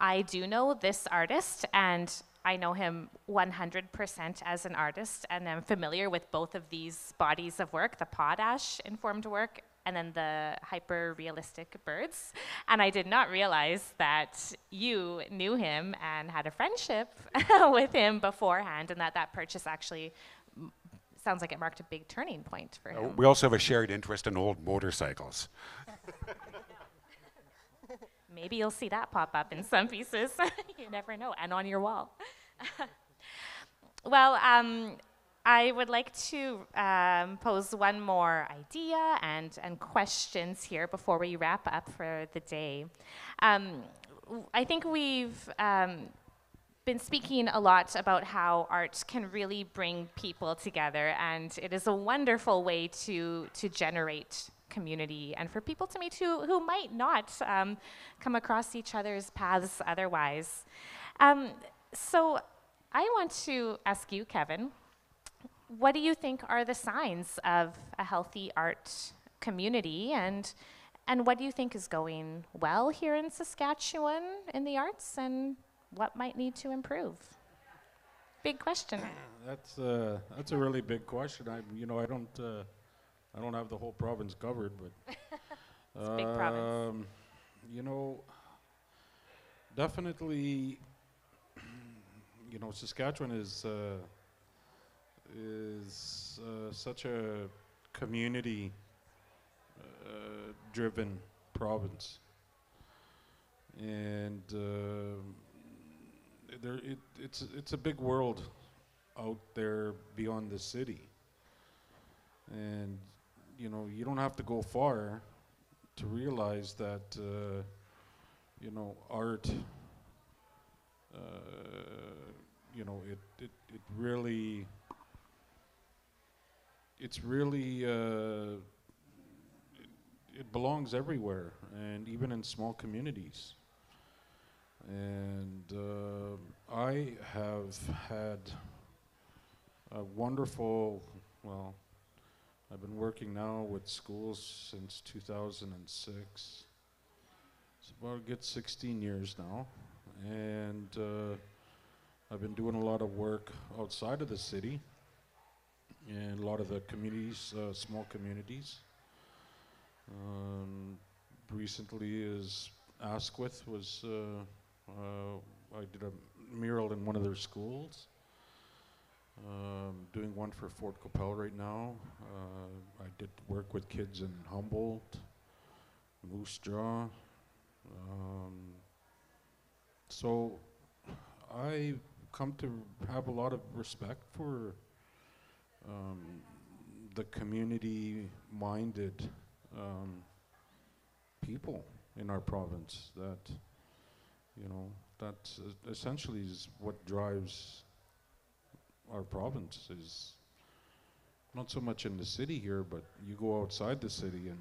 I do know this artist, and I know him 100% as an artist, and I'm familiar with both of these bodies of work, the potash-informed work and then the hyper-realistic birds. And I did not realize that you knew him and had a friendship with him beforehand, and that purchase actually sounds like it marked a big turning point for him. We also have a shared interest in old motorcycles. Maybe you'll see that pop up in some pieces. You never know, and on your wall. Well, I would like to pose one more idea and questions here before we wrap up for the day. I think we've been speaking a lot about how art can really bring people together, and it is a wonderful way to generate community and for people to meet who might not come across each other's paths otherwise. So I want to ask you, Kevin, what do you think are the signs of a healthy art community, and what do you think is going well here in Saskatchewan in the arts, and what might need to improve? Big question. That's a really big question. I don't have the whole province covered, but it's a big province. Definitely, Saskatchewan is such a community driven province, and it's a big world out there beyond the city, and you don't have to go far to realize that art it really it belongs everywhere, and even in small communities. And I have had a wonderful, well, I've been working now with schools since 2006. It's about a good 16 years now. And I've been doing a lot of work outside of the city and a lot of the communities, small communities. Recently is Asquith was, I did a mural in one of their schools. Doing one for Fort Capel right now. I did work with kids in Humboldt, Moose Jaw. So I come to have a lot of respect for the community-minded people in our province. That essentially is what drives our province. Is not so much in the city here, but you go outside the city and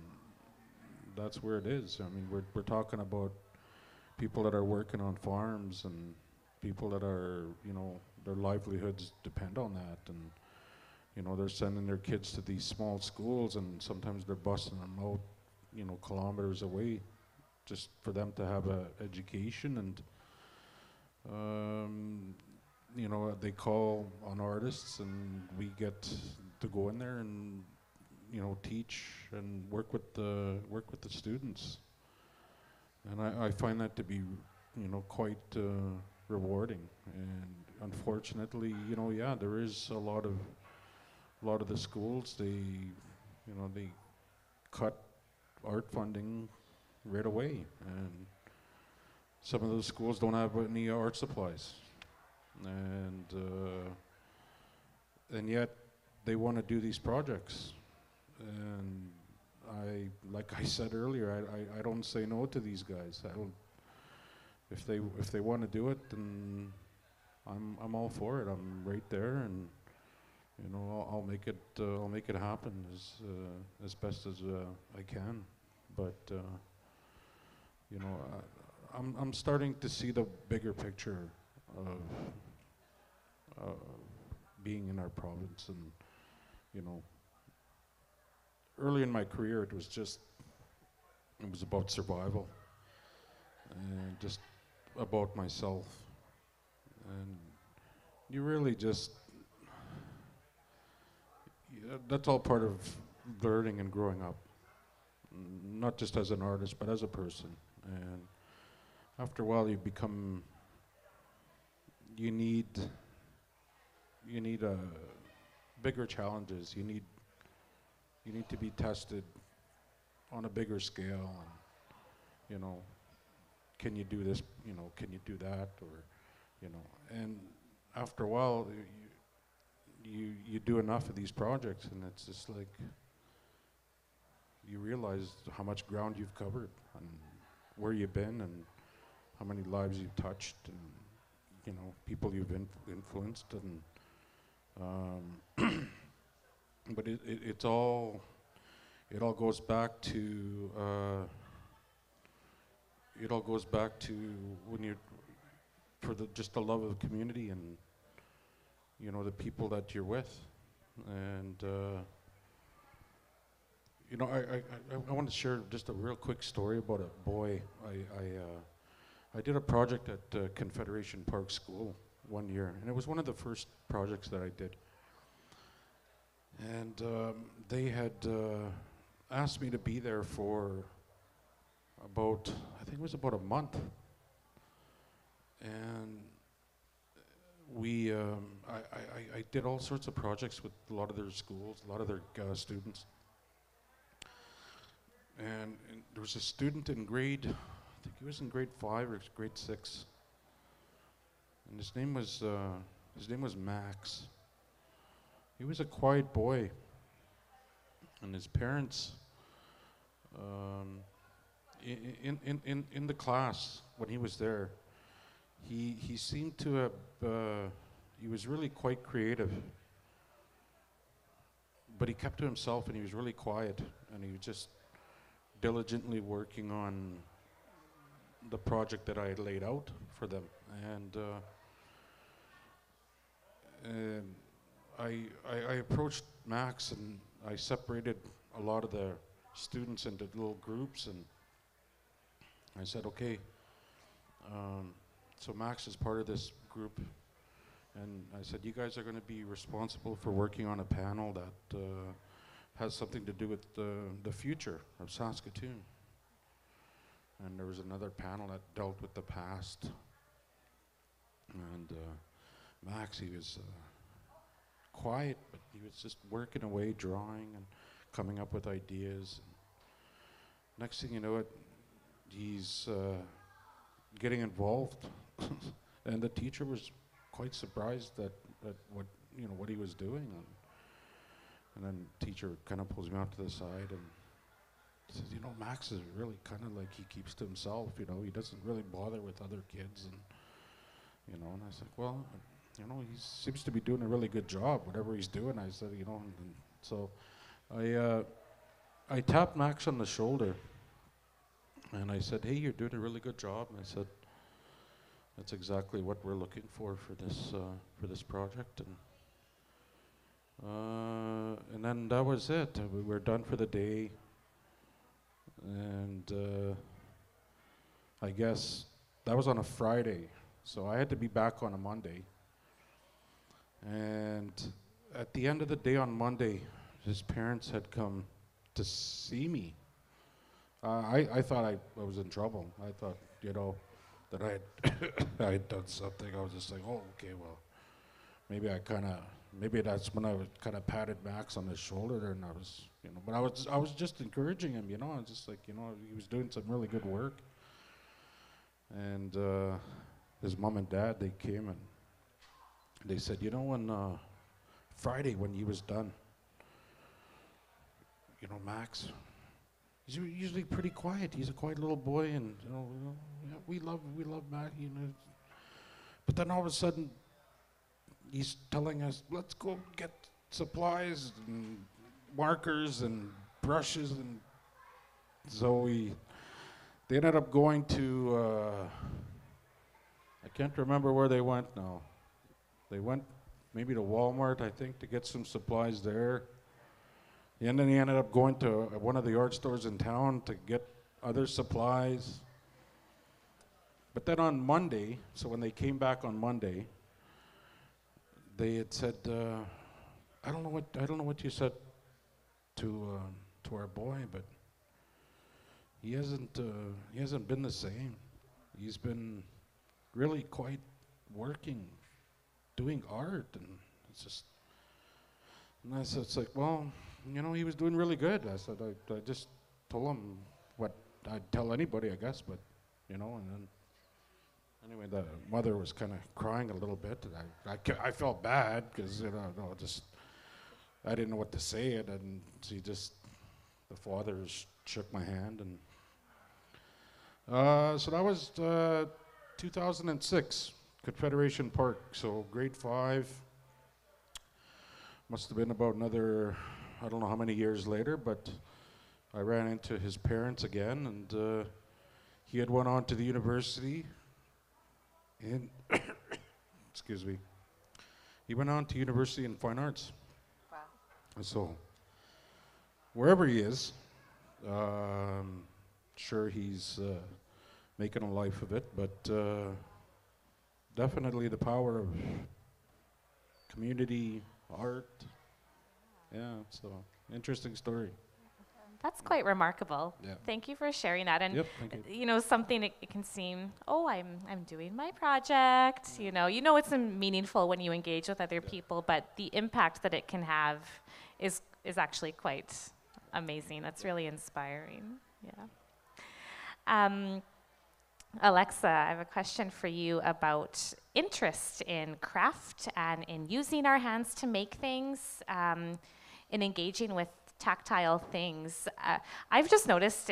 that's where it is. I mean, we're talking about people that are working on farms and people that are, their livelihoods depend on that, and they're sending their kids to these small schools, and sometimes they're busing them out, kilometers away, just for them to have a education. And they call on artists, and we get to go in there and teach and work with the students. And I find that to be quite rewarding. And unfortunately, there is a lot of the schools, they cut art funding right away, and some of those schools don't have any art supplies, and yet they want to do these projects. And like I said earlier, I don't say no to these guys. I don't. If they want to do it, then I'm all for it. I'm right there, and I'll make it happen as best as I can. But I'm starting to see the bigger picture of being in our province. And early in my career, it was about survival and just about myself. And you really just, that's all part of learning and growing up, not just as an artist, but as a person. And after a while, you need bigger challenges. You need to be tested on a bigger scale, and can you do this? Can you do that? Or and after a while, you do enough of these projects, and it's just like you realize how much ground you've covered, and where you've been, and how many lives you've touched, and people you've influenced, and but it all goes back to when you're just the love of the community, and the people that you're with. And I want to share just a real quick story about a boy. I did a project at Confederation Park School one year, and it was one of the first projects that I did. And they had asked me to be there for I think it was about a month. And I did all sorts of projects with a lot of their schools, a lot of their students. And there was a student in grade, I think he was in grade 5 or grade 6. And his name was Max. He was a quiet boy. And his parents, in the class when he was there, he seemed to have, he was really quite creative. But he kept to himself and he was really quiet and he was just diligently working on the project that I had laid out for them. And I approached Max and I separated a lot of the students into little groups and I said, okay, so Max is part of this group and I said, you guys are going to be responsible for working on a panel that has something to do with the future of Saskatoon. And there was another panel that dealt with the past. And Max, he was quiet, but he was just working away, drawing and coming up with ideas. Next thing you know, he's getting involved, and the teacher was quite surprised at what he was doing. And then the teacher kind of pulls me out to the side and says, Max is really kind of like he keeps to himself. He doesn't really bother with other kids, and And I said, well, he seems to be doing a really good job, whatever he's doing. I said, and so I tapped Max on the shoulder, and I said, hey, you're doing a really good job. And I said, that's exactly what we're looking for this project. And then that was it. We were done for the day, and I guess that was on a Friday, so I had to be back on a Monday. And at the end of the day on Monday, his parents had come to see me. I thought I was in trouble. I thought, that I had done something. I was just like, oh, okay, well, maybe that's when I was kind of patted Max on his shoulder, and I was, but I was just encouraging him, I was just like, he was doing some really good work. And his mom and dad, they came and they said, on Friday when he was done, Max, he's usually pretty quiet. He's a quiet little boy, and yeah, we love Max, But then all of a sudden, he's telling us, let's go get supplies and markers and brushes, and so they ended up going to, I can't remember where they went now. They went maybe to Walmart, I think, to get some supplies there. And then he ended up going to one of the art stores in town to get other supplies. But then on Monday, so when they came back on Monday, they had said, I don't know what you said to our boy, but he hasn't been the same. He's been really quite working, doing art, and it's just. And I said, it's like, well, he was doing really good. I said, I just told him what I'd tell anybody, I guess, but and then. Anyway, the mother was kind of crying a little bit, and I felt bad because I didn't know what to say, and the father shook my hand, and so that was 2006, Confederation Park. So grade 5, must have been about another, I don't know how many years later, but I ran into his parents again, and he had went on to the university. And excuse me, he went on to University in Fine Arts. Wow. And so, wherever he is, sure he's making a life of it, but definitely the power of community, art. Yeah, so interesting story. That's quite remarkable. Yeah. Thank you for sharing that. And Yep, thank you. you know, something it can seem, oh, I'm doing my project. You know, it's meaningful when you engage with other people, but the impact that it can have is actually quite amazing. That's really inspiring. Yeah. Alexa, I have a question for you about interest in craft and in using our hands to make things, in engaging with tactile things. I've just noticed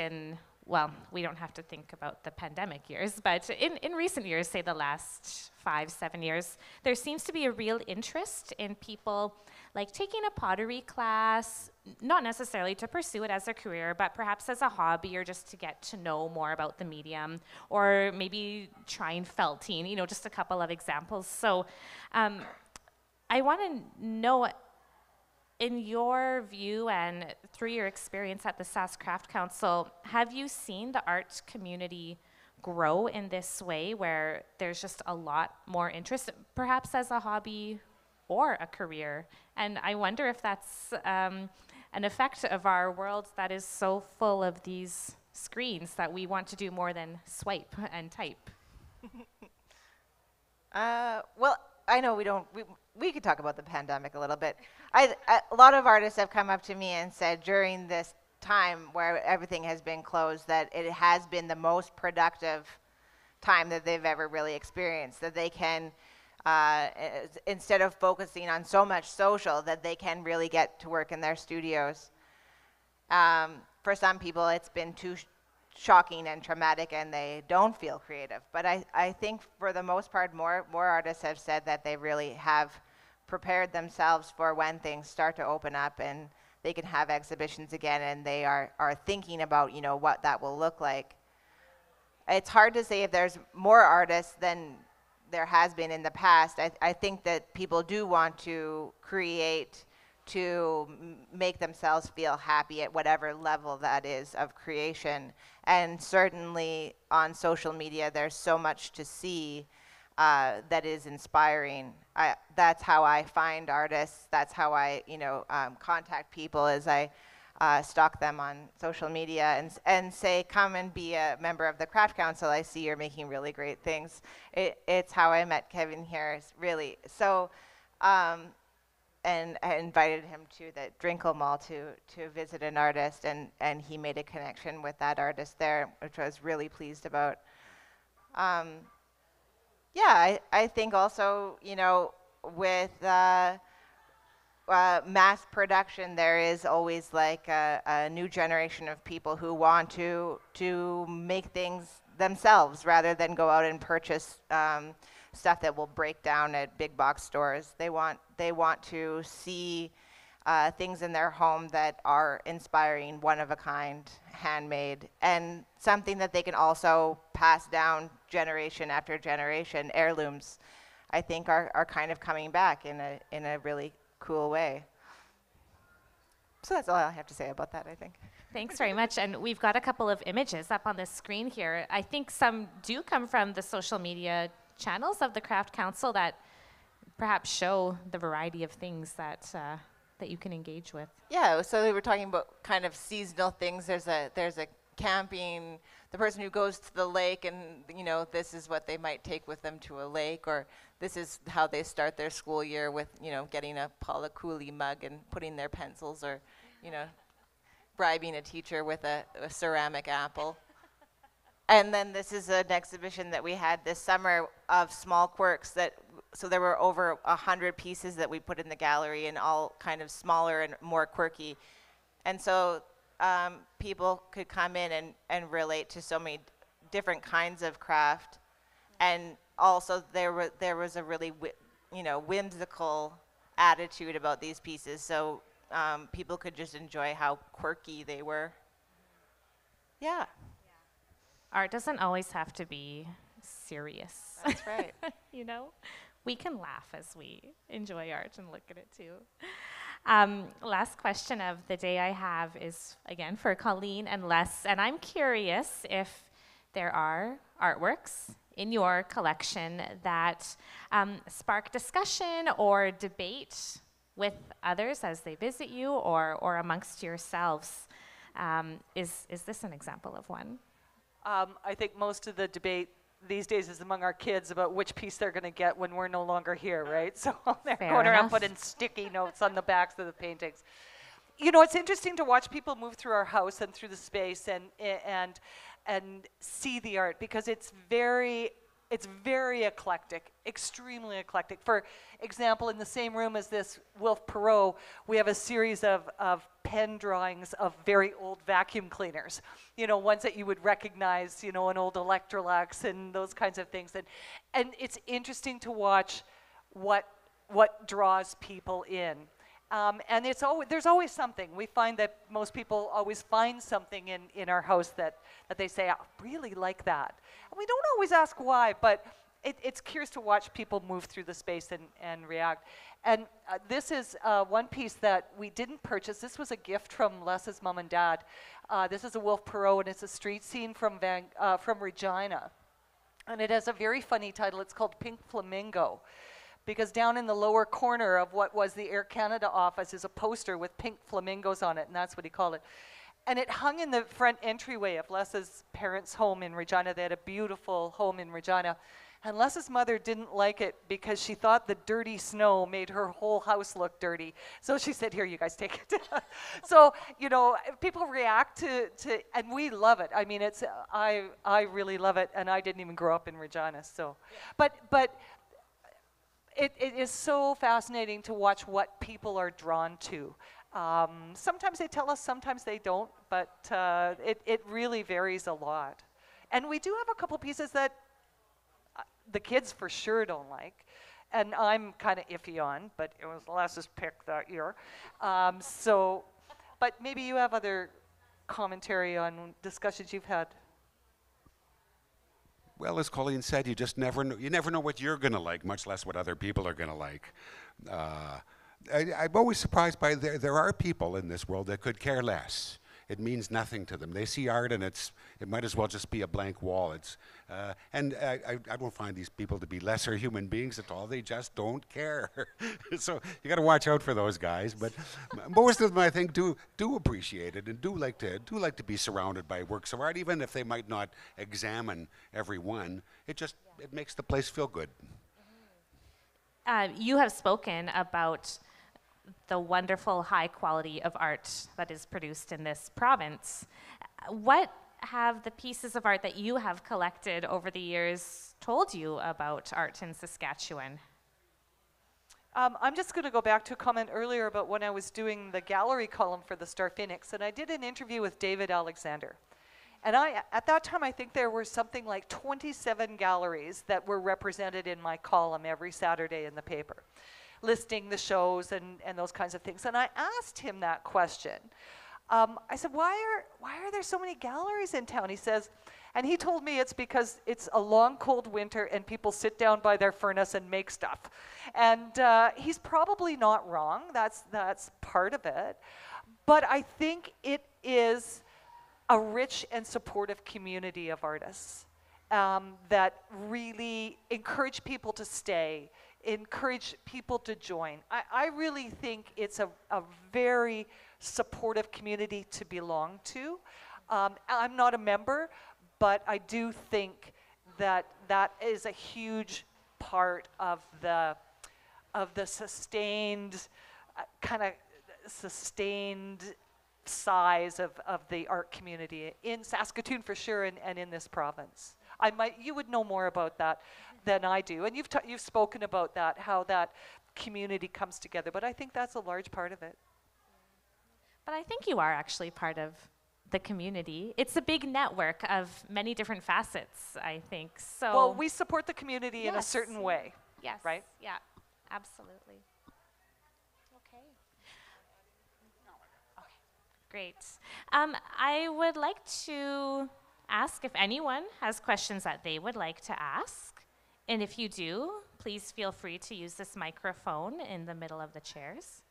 well, we don't have to think about the pandemic years, but in recent years, say the last 5-7 years, there seems to be a real interest in people like taking a pottery class, not necessarily to pursue it as a career, but perhaps as a hobby or just to get to know more about the medium, or maybe trying felting, just a couple of examples. So I want to know, in your view and through your experience at the Sask Craft Council, have you seen the arts community grow in this way where there's just a lot more interest, perhaps as a hobby or a career? And I wonder if that's an effect of our world that is so full of these screens that we want to do more than swipe and type. Well, I know we could talk about the pandemic a little bit. A lot of artists have come up to me and said during this time where everything has been closed that it has been the most productive time that they've ever really experienced, that they can, instead of focusing on so much social, that they can really get to work in their studios. For some people, it's been too shocking and traumatic and they don't feel creative. But I think for the most part, more artists have said that they really have prepared themselves for when things start to open up and they can have exhibitions again, and they are thinking about, what that will look like. It's hard to say if there's more artists than there has been in the past. I think that people do want to create to make themselves feel happy at whatever level that is of creation. And certainly on social media, there's so much to see that is inspiring. That's how I find artists. That's how I, contact people, as I stalk them on social media and say, come and be a member of the Craft Council. I see you're making really great things. It's how I met Kevin here, really. So, and I invited him to the Drinkle Mall to visit an artist, and he made a connection with that artist there, which I was really pleased about. Yeah, I think also, with mass production, there is always like a new generation of people who want to make things themselves rather than go out and purchase stuff that will break down at big box stores. They want to see things in their home that are inspiring, one of a kind, handmade, and something that they can also pass down generation after generation. Heirlooms, I think, are kind of coming back in a really cool way. So that's all I have to say about that, I think. Thanks very much. And we've got a couple of images up on the screen here. I think some do come from the social media channels of the Craft Council that perhaps show the variety of things that you can engage with. Yeah, so we were talking about kind of seasonal things. There's a camping, the person who goes to the lake and, this is what they might take with them to a lake, or this is how they start their school year with, getting a Paula Cooley mug and putting their pencils, or, bribing a teacher with a ceramic apple. And then this is an exhibition that we had this summer of small quirks so there were over 100 pieces that we put in the gallery, and all kind of smaller and more quirky. And so people could come in and relate to so many different kinds of craft. And also there was a really whimsical attitude about these pieces. So people could just enjoy how quirky they were. Yeah. Art doesn't always have to be serious. That's right. We can laugh as we enjoy art and look at it too. Last question of the day I have is, again, for Colleen and Les, and I'm curious if there are artworks in your collection that spark discussion or debate with others as they visit you, or amongst yourselves. Is this an example of one? I think most of the debate these days is among our kids about which piece they're going to get when we're no longer here, right? So they're Fair going around enough. putting sticky notes on the backs of the paintings. You know, it's interesting to watch people move through our house and through the space and see the art, because it's very eclectic, extremely eclectic. For example, in the same room as this Wilf Perot, we have a series of pen drawings of very old vacuum cleaners. You know, ones that you would recognize, you know, an old Electrolux and those kinds of things. And it's interesting to watch what draws people in. And there's always something. We find that most people always find something in our house that they say, I really like that. And we don't always ask why, but it's curious to watch people move through the space and react. And this is one piece that we didn't purchase. This was a gift from Les's mom and dad. This is a Wilf Perot, and it's a street scene from Regina. And it has a very funny title. It's called Pink Flamingo, because down in the lower corner of what was the Air Canada office is a poster with pink flamingos on it, and that's what he called it. And it hung in the front entryway of Les's parents' home in Regina. They had a beautiful home in Regina. And Les's mother didn't like it because she thought the dirty snow made her whole house look dirty. So she said, here, you guys take it. So, you know, people react to, and we love it. I mean, I really love it, and I didn't even grow up in Regina, so. But it is so fascinating to watch what people are drawn to. Sometimes they tell us, sometimes they don't, but it really varies a lot. And we do have a couple pieces that the kids for sure don't like, and I'm kind of iffy on, but it was Les's pick that year. But maybe you have other commentary on discussions you've had. Well, as Colleen said, you just never know. You never know what you're going to like, much less what other people are going to like. I'm always surprised by there are people in this world that could care less. It means nothing to them. They see art and it might as well just be a blank wall. And I don't find these people to be lesser human beings at all. They just don't care. So you got to watch out for those guys. But most of them, I think, do appreciate it and do like to be surrounded by works of art, even if they might not examine every one. It makes the place feel good. You have spoken about the wonderful high quality of art that is produced in this province. What have the pieces of art that you have collected over the years told you about art in Saskatchewan? I'm just going to go back to a comment earlier about when I was doing the gallery column for the Star Phoenix, and I did an interview with David Alexander. And at that time, I think there were something like 27 galleries that were represented in my column every Saturday in the paper, listing the shows and those kinds of things. And I asked him that question. I said, why are there so many galleries in town? He says, and he told me it's because it's a long, cold winter and people sit down by their furnace and make stuff. And he's probably not wrong. That's part of it. But I think it is a rich and supportive community of artists that really encourage people to stay, encourage people to join. I really think it's a very supportive community to belong to. I'm not a member, but I do think that is a huge part of the sustained sustained size of the art community in Saskatoon for sure, and in this province. You would know more about that than I do, and you've spoken about that, how that community comes together, but I think that's a large part of it. But I think you are actually part of the community. It's a big network of many different facets, I think. So well, we support the community in a certain way. Yes. Right? Yeah, absolutely. Okay. Great. I would like to ask if anyone has questions that they would like to ask. And if you do, please feel free to use this microphone in the middle of the chairs.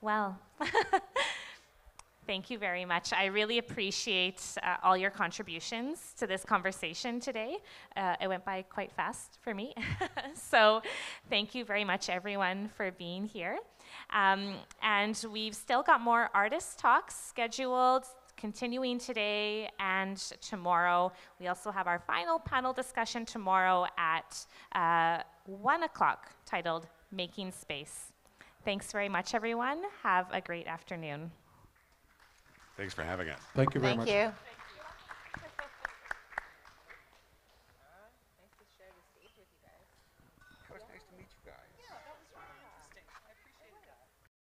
Well, Thank you very much. I really appreciate all your contributions to this conversation today. It went by quite fast for me. So thank you very much, everyone, for being here. And we've still got more artist talks scheduled, continuing today and tomorrow. We also have our final panel discussion tomorrow at 1 o'clock, titled Making Space. Thanks very much, everyone. Have a great afternoon. Thanks for having us. Thank you very much. Thank you.